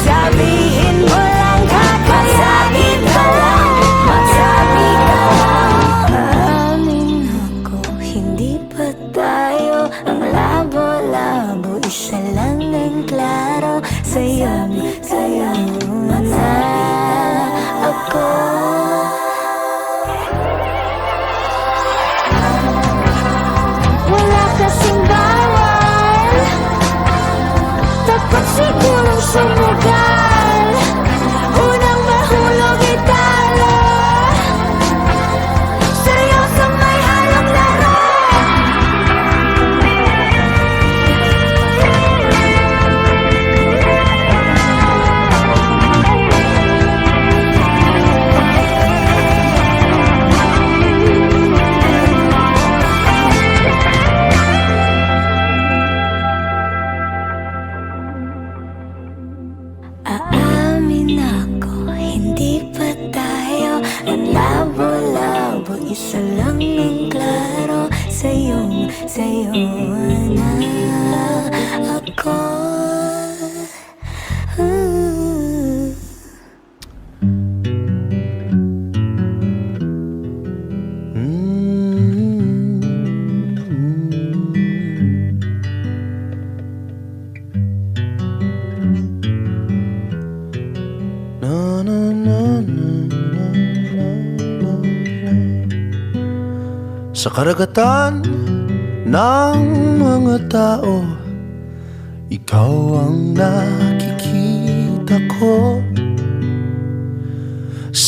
Sabihin mo lang, kakayanin ka lang, magsabi ka lang. Aamin ako, hindi pa tayo ang labo-labo, isa lang ang klaro. Sa'yo na ako. Wala kasing bawal, tapat sigurong sumugal. Unang mahulog italo, sa'yo sa may halong laro. Aamin ako, hindi pa tayo ang labo-labo, isa lang ang klaro. Sa'yo na ako. Sa karagatan ng mga tao, ikaw ang nakikita ko.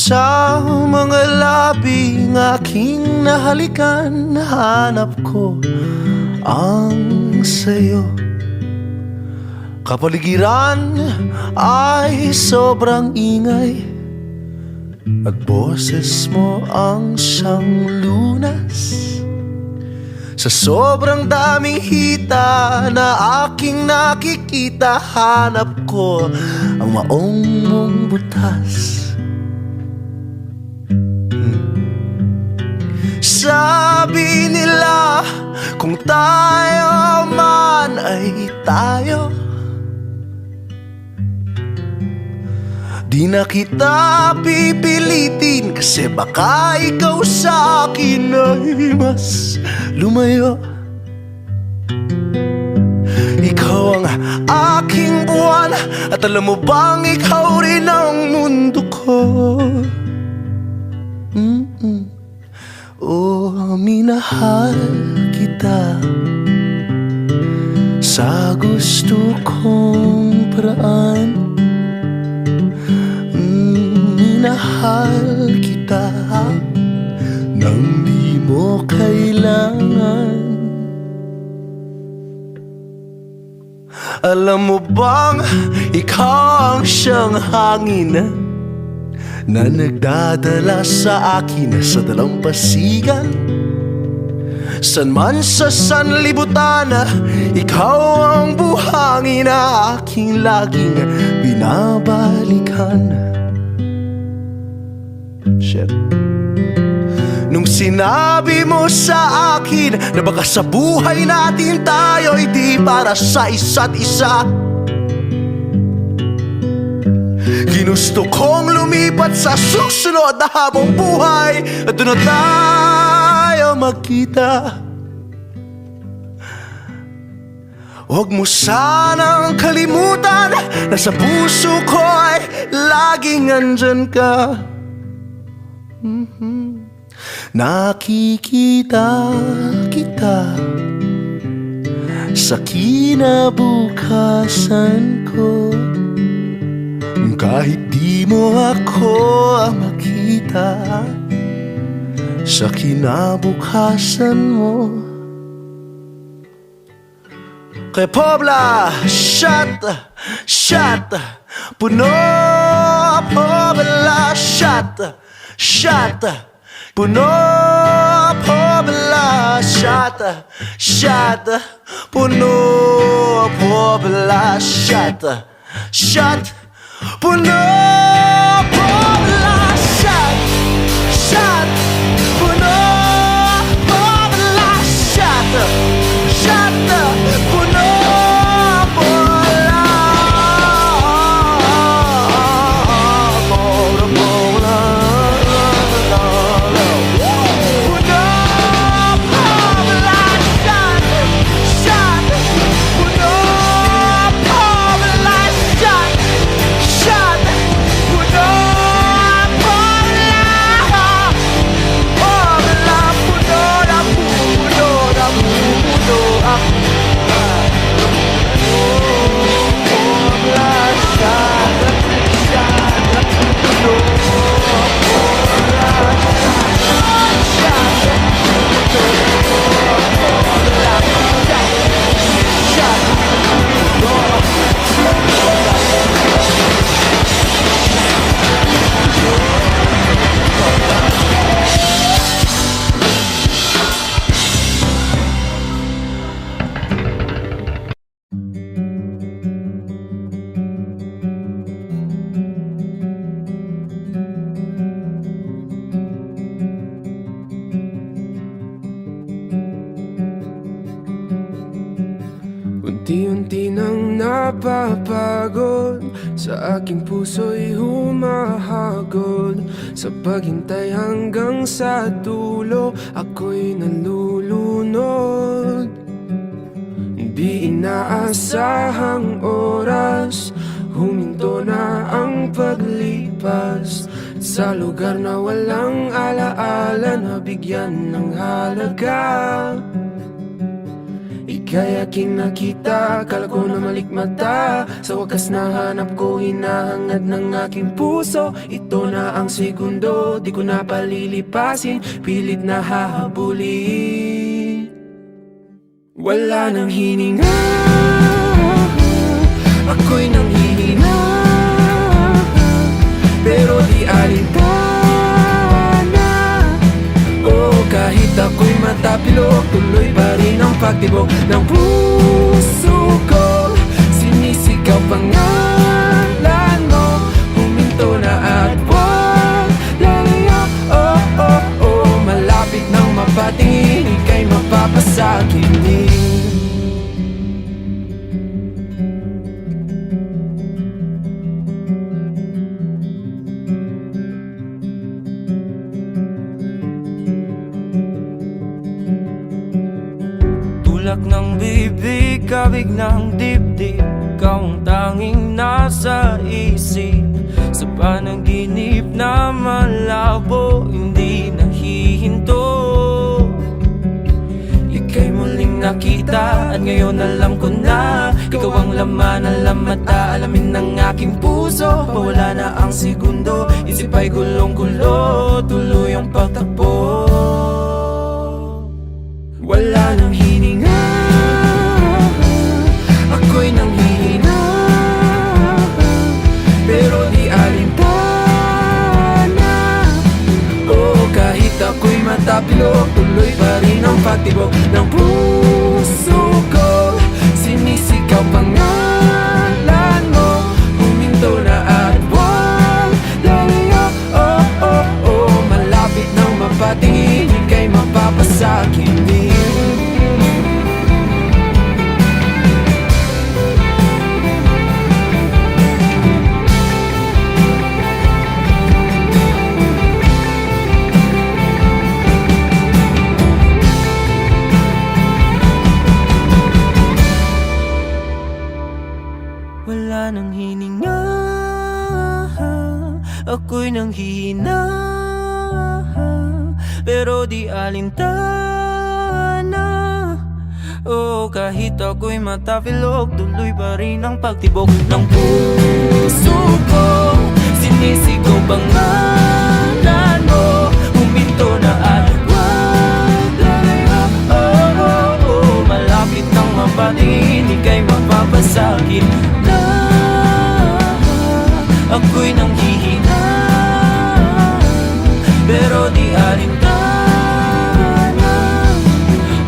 Sa mga labing aking nahalikan, hanap ko ang sayo. Kapaligiran ay sobrang ingay, at boses mo ang siyang lunas. Sa sobrang daming hita na aking nakikita, hanap ko ang maong mong butas. Sabi nila kung tayo man ay tayo, di na kita pipilitin, kasi baka ikaw sa akin ay mas lumayo. Ikaw ang aking buwan, at alam mo bang ikaw rin ang mundo ko. Oh, minahal kita sa gusto kong paraan. Minahal kita nang di mo kailangan. Alam mo bang ikaw ang siyang hangin na nagdadala sa akin sa dalampasigan. San man sa sanlibutan, ikaw ang buhangin na aking laging binabalikan. Shit. Nung sinabi mo sa akin na baka sa buhay natin tayo'y di para sa isa't isa, ginusto kong lumipat sa susunod na habang buhay, at doon na tayo magkita. Huwag mo sanang kalimutan na sa puso ko ay laging andyan ka. Nakikita kita sa kinabukasan ko, kahit di mo ako makita sa kinabukasan mo. Kay Pobla, shot, shot, puno, Pobla, shot, shot, puno, Pobla, shot, shot, puno, Pobla, shot, shot, puno, Pobla, shot, shot, puno, Pobla, shot, shot, puno, Unti-unti nang napapagod, sa aking puso'y humahagod. Sa paghintay hanggang sa dulo, ako'y nalulunod. Di inaasahang oras, huminto na ang paglipas. Sa lugar na walang alaala, nabigyan ng halaga. Ligaya king nakita, kala ko na malikmata. Sa wakas nahanap ko, hinahangad ng aking puso. Ito na ang segundo, di ko na palilipasin. Pilit na hahabulin, wala nang hininga. Ako'y nanghihina, pero di alintana. Oh, kahit ako'y matapilok, tuloy pa rin ang pagtibok ng puso ko. Sinisigaw pangalan mo, huminto na at wag lalayo. Oh, oh, oh, malapit nang mapatingin, ika'y mapapasakinin. Tulak ng bibig, kabig ng dibdib, ikaw ang tanging nasa isip. Sa panaginip na malabo, hindi nahihinto. Ika'y muling nakita at ngayon alam ko na ikaw ang laman ng mata, alamin ng aking puso. Pawala na ang segundo, isip ay gulong-gulo, tuloy ang pagtakbo. Wala nang hininga, ako'y nanghihina, pero di alintana. Oh, kahit ako'y matapilok, tuloy pa rin ang pagtibok ng puso ko. Sinisigaw pangalan mo, huminto na at wag lalayo. Oh, oh, oh, malapit nang mapatingin, ika'y mapapasakinin. Wala nang hininga, ako'y nanghihina, pero di alintana. Oh, kahit ako'y matapilok, tuloy pa rin ang pagtibok ng puso ko. Sinisigaw pangalan mo, huminto na at wag lalayo. Oh, oh, oh, malapit nang mapatingin, ika'y mapapasakit na. Ako'y nanghihina, pero di alintana.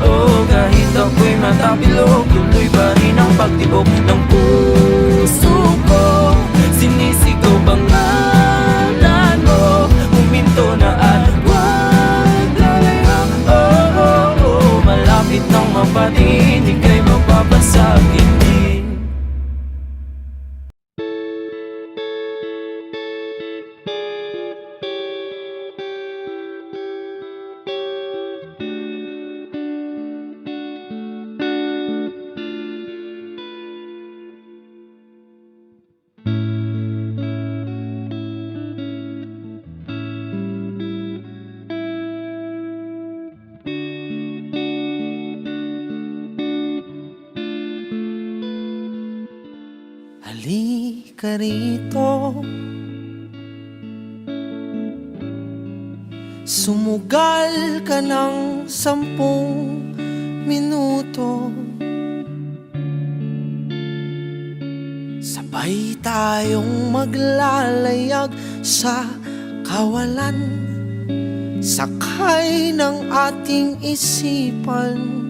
Oh, kahit ako'y matapilok, tuloy pa rin ang pagtibok ng puso ko. Sinisigaw pangalan mo, huminto na at wag lalayo. Oh, oh, oh, malapit nang mapatingin, ika'y mapapasakit din. Halika rito, sumugal ka ng 10 minuto. Sabay tayong maglalayag sa kawalan, sakay ng ating isipan.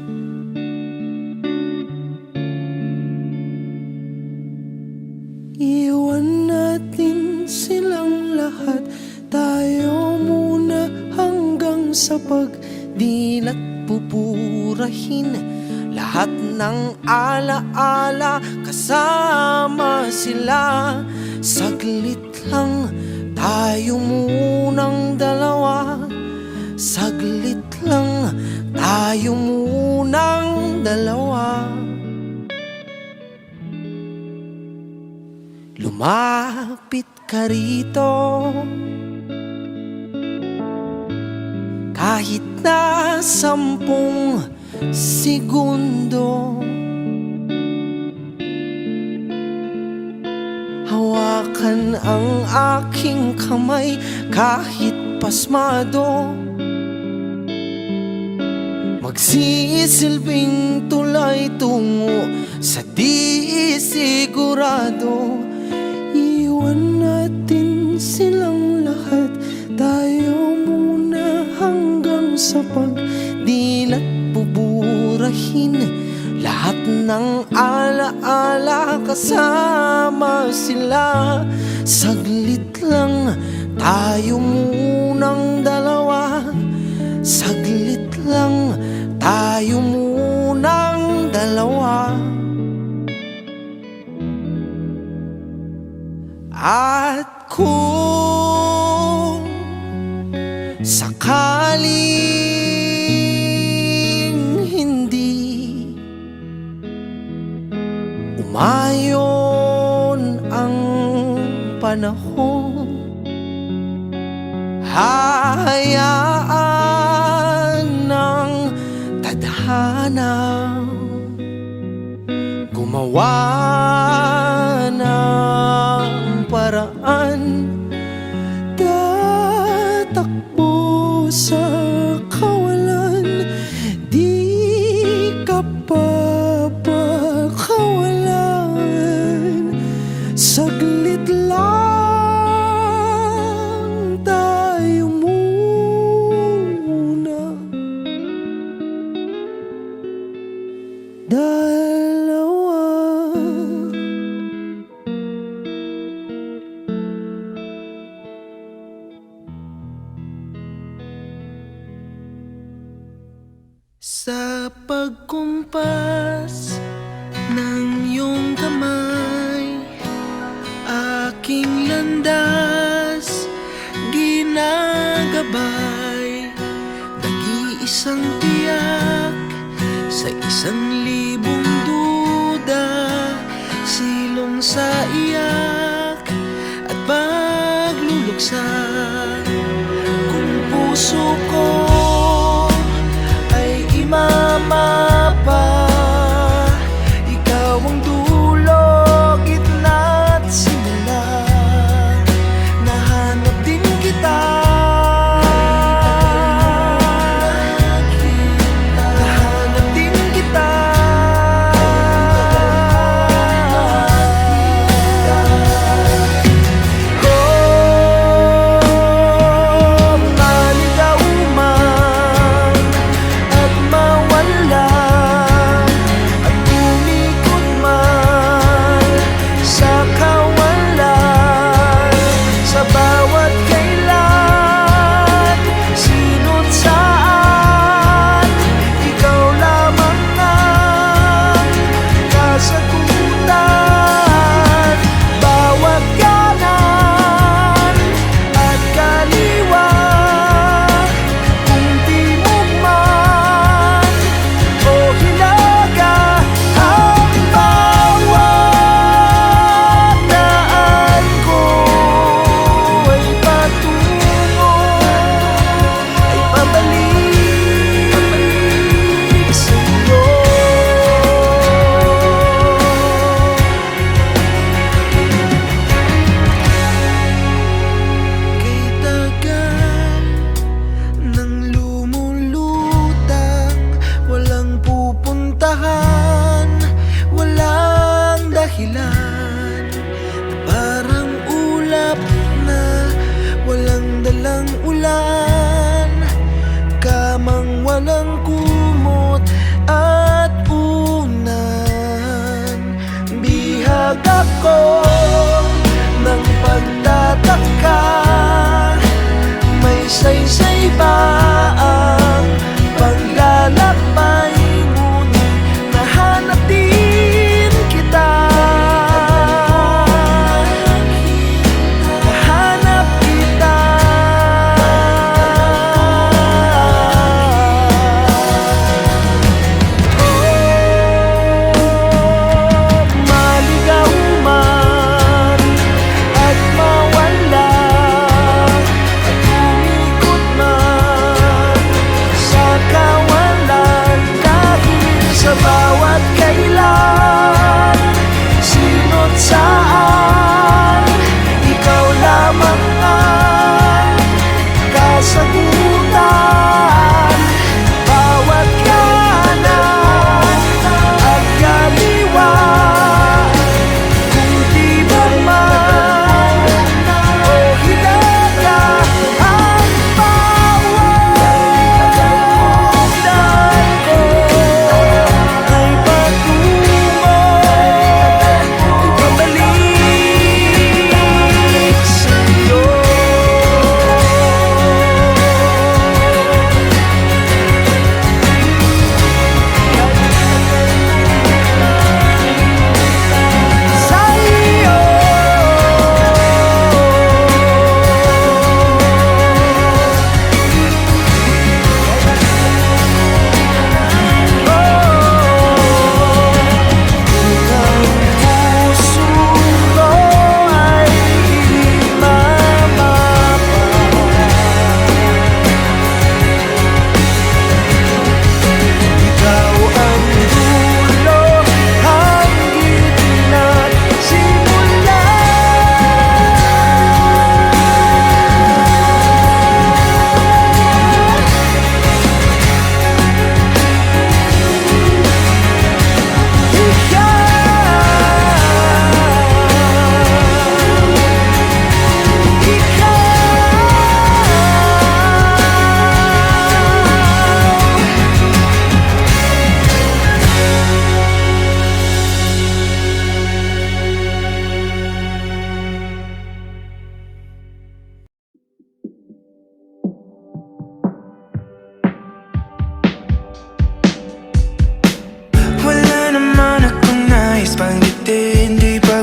Iwan natin silang lahat, tayo muna hanggang sa pagdilat. Pupurahin lahat ng alaala, kasama sila. Saglit lang, tayo munang dalawa. Saglit lang, tayo munang dalawa. Lumapit ka rito, kahit na 10 segundo. Hawakan ang aking kamay kahit pasmado. Magsisilbing tulay tungo sa di sigurado. Iwan natin silang lahat, tayo muna hanggang sa pagdilat. Buburahin lahat ng alaala, kasama sila. Saglit lang tayo munang dalawa, saglit lang tayo munang dalawa. At kung sakaling hindi umayon ang panahon, hahayaan ng tadhana gumawa ng paraan. Tatakbo sa kawalan, di ka papakawalan. Saglit lang tayo muna, dalawa. Sa pagkumpas ng iyong kamay, aking landas ginagabay. Nag-iisang tiyak sa 1,000 duda, silong sa iyak at pagluluksa. Kung puso ko ay imamapa, ikaw ang dulo, gitna at simula. Nahanap din kita, nahanap din kita. Oh,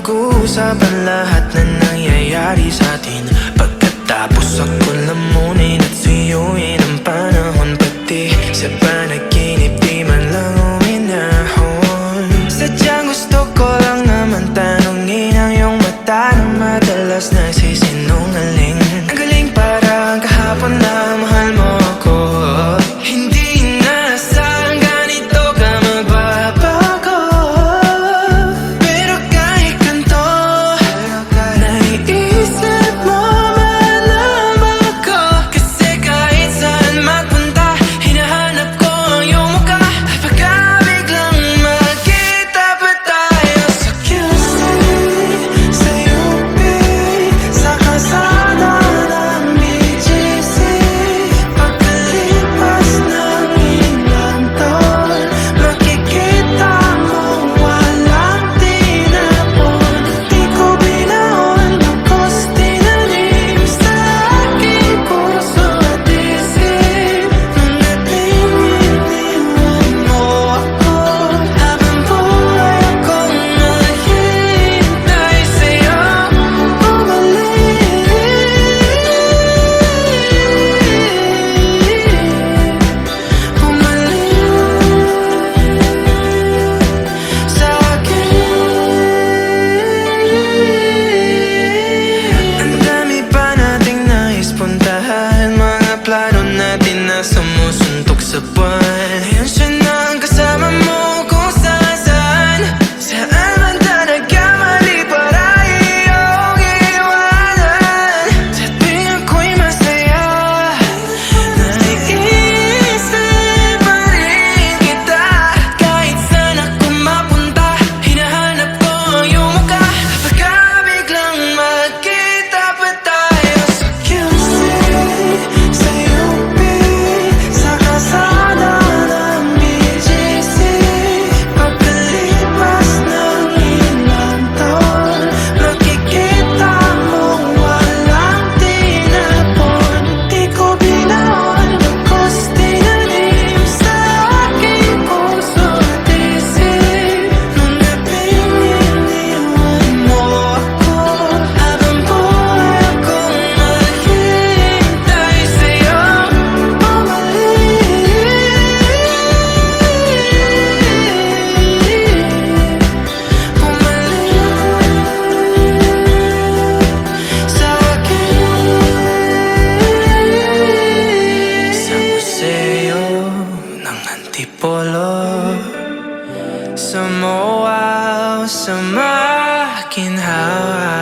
Pag-uusapan lahat na nangyayari sa atin. Pagkatapos ako lamunin at suyuin ang panahon. Pati sa panaginip di man lang uminahon. Sadyang gusto ko lang naman tanungin ang iyong mata na madalas nagsisinungaling. Ang galing parang kahapon na mahal mo ako. Hindi inaasahan ganito ka magbabago. Pero kahit ganito, naiisip mo malaman ko. Kasi kahit saan magpunta, hinahanap ko ang iyong mukha. Pagka biglang magkita pa tayo sa QC, sa UP, sa kalsada ng BGC. Pagkalipas ng ilang taon, makikita mo walang tinapon. Di ko binaon, bagkus tinanim sa aking puso at isip. Nung natingin mo ako, habang buhay akong naghihintay sa'yo. Bumalik sa akin. Ang dami pa nating nais puntahan, mga plano natin na sumusuntok sa buwan. Ngayon siya na ang kasama mo kung saan. Saan man na nagkamali para iyong iwanan. Sa tuwing ako'y masaya, naiisip pa rin kita. Kahit saan ako mapunta, hinahanap ko ang iyong mukha. Pagka biglang magkita pa tayo sa QC, sa UP, sa kalsada ng BGC. Pagkalipas ng ilang taon, makikita mo walang tinapon. Di ko binaon, bagkus tinanim sa aking puso at isip. Nung napininiwan mo ako, habang buhay akong naghihintay sa'yo. Bumalik sa akin. Sa museo ng Antipolo, sa MOA o sa makinhawa,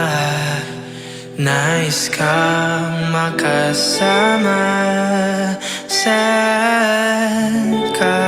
nais kang makasama. Saan ka?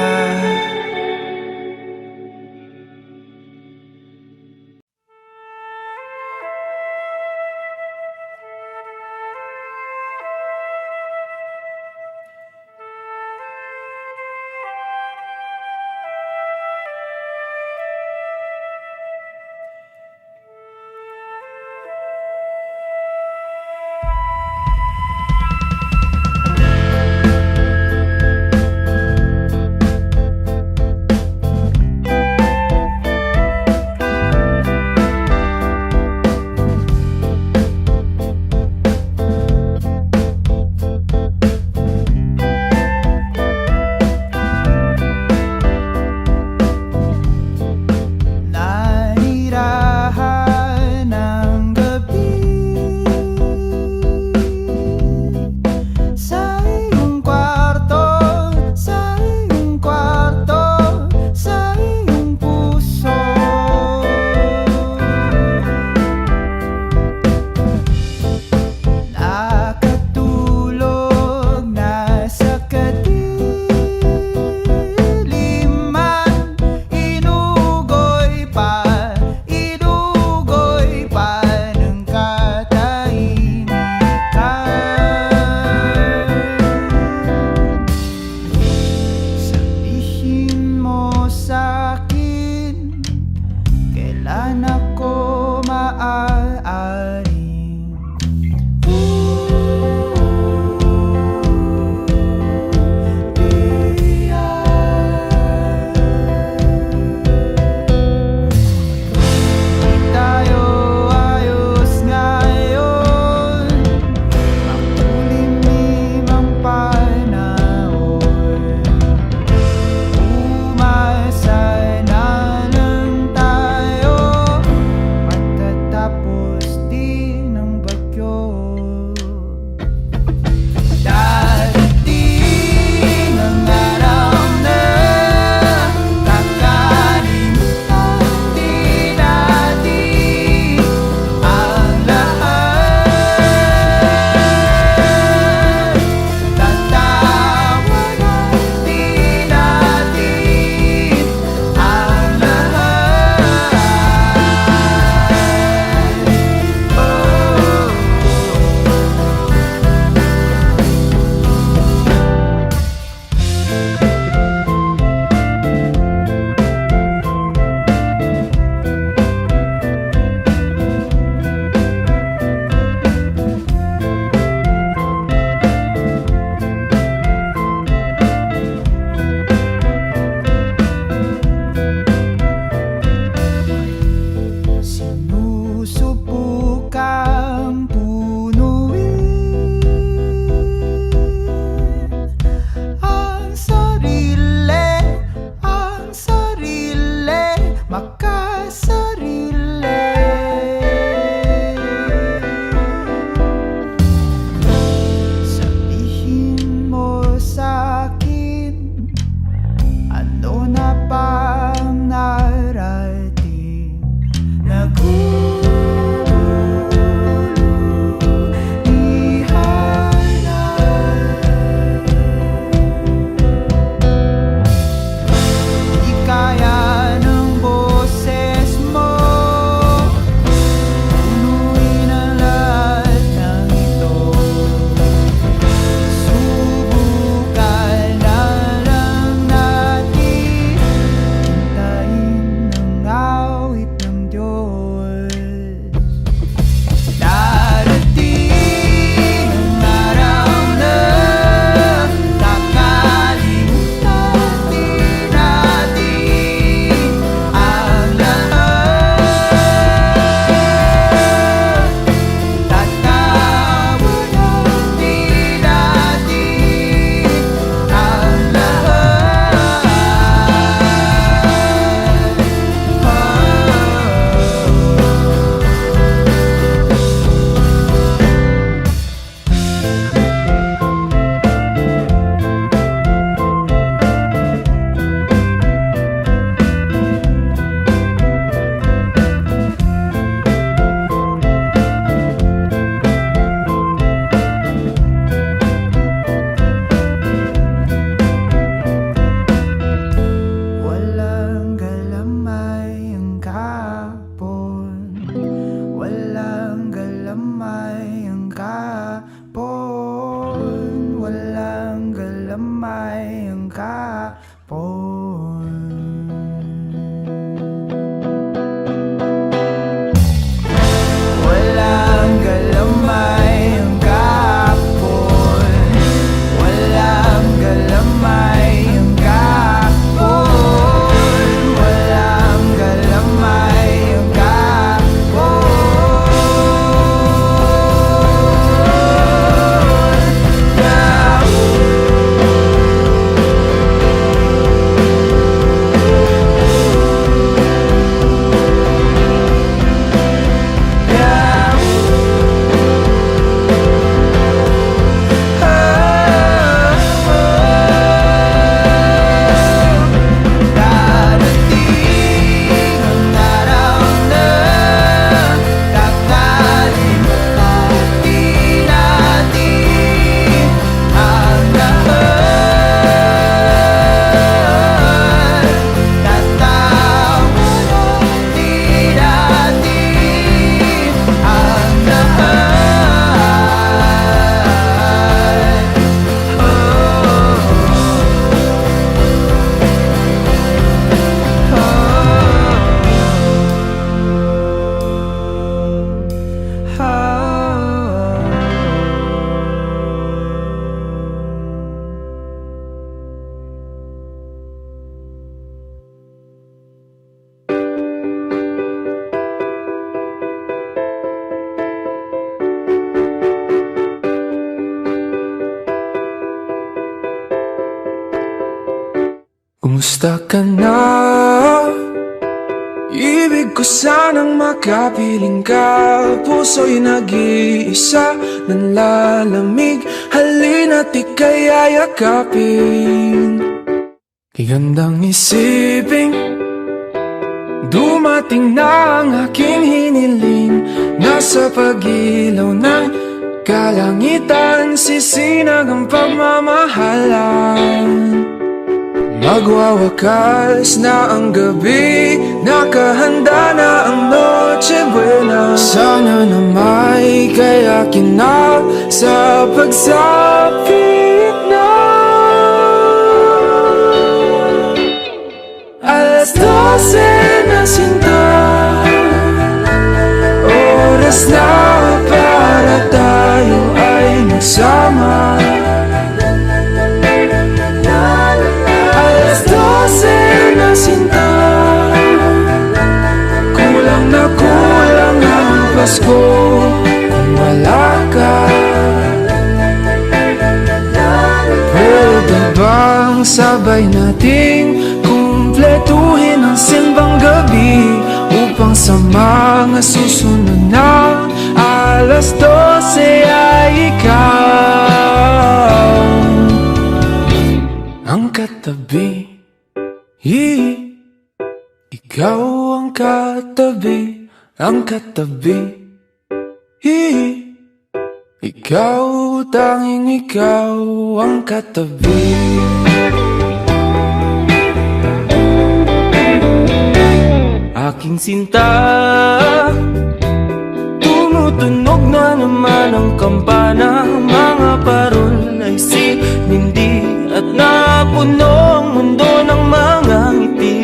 Kamusta ka na? Ibig ko sanang makapiling ka. Puso'y nag-iisa, nanlalamig. Halina't ika'y ayakapin. Kay gandang isipin, dumating na ang aking hiniling. Nasa pag-ilaw ng kalangitan, sisinag ang pagmamahalan. Magwawakas na ang gabi, nakahanda na ang Noche Buena. Sana na may kayakin na sa pagsapit na. Alas 12 na sinta, oras na para tayo ay magsama. Sinta, kulang na kulang ang Pasko kung wala ka. Pwede bang sabay nating kumpletuhin ang simbang gabi upang sa mga susunod na alas 12 ay ikaw ang katabi. Ikaw ang katabi, ang katabi. Ikaw, tanging ikaw ang katabi. Aking sinta, tumutunog na naman ang kampana. Mga parol ay sinindi at napuno ang mundo ng mga ngiti.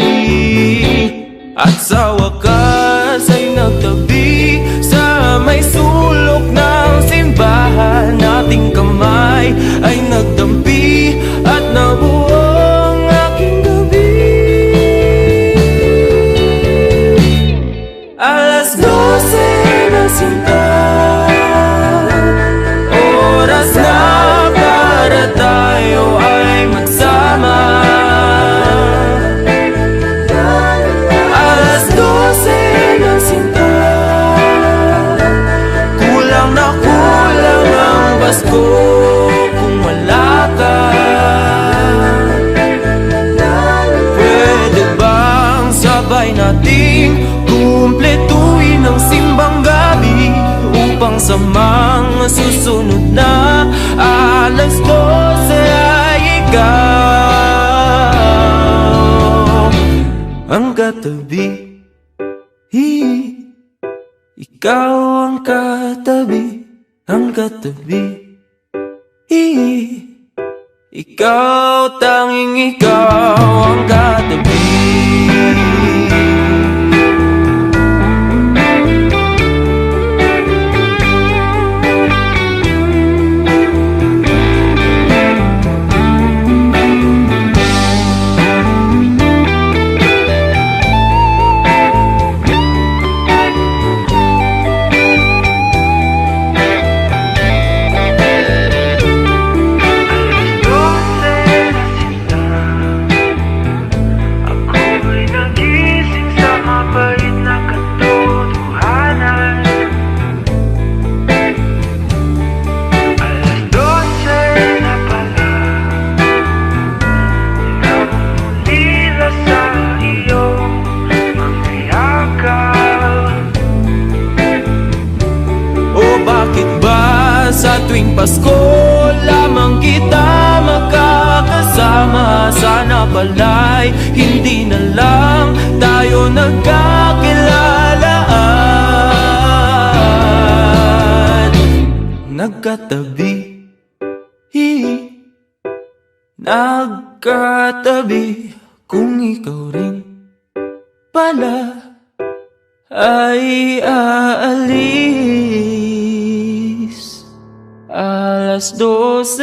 At sa wakas ay nagtabi sa may sulok ng simbahan. Ating kamay ay nagdampi at nabuo ang aking gabi. Alas 12 na sinta, oras na para tayo ay magsama. Alas 12 na sinta, kulang na kulang ang Pasko kung wala ka. Pwede bang sabay nating kumpletuhin ang simbang gabi upang sa mga susunod na alas 12 ay ikaw ang katabi. Ikaw ang katabi, ang katabi. Ikaw, tanging ikaw ang katabi. Sa tuwing Pasko lamang kita makakasama. Sana pala'y hindi na lang tayo nagkakilalaan. Nagkatabi, nagkatabi. Kung ikaw rin pala ay aalis. Alas 12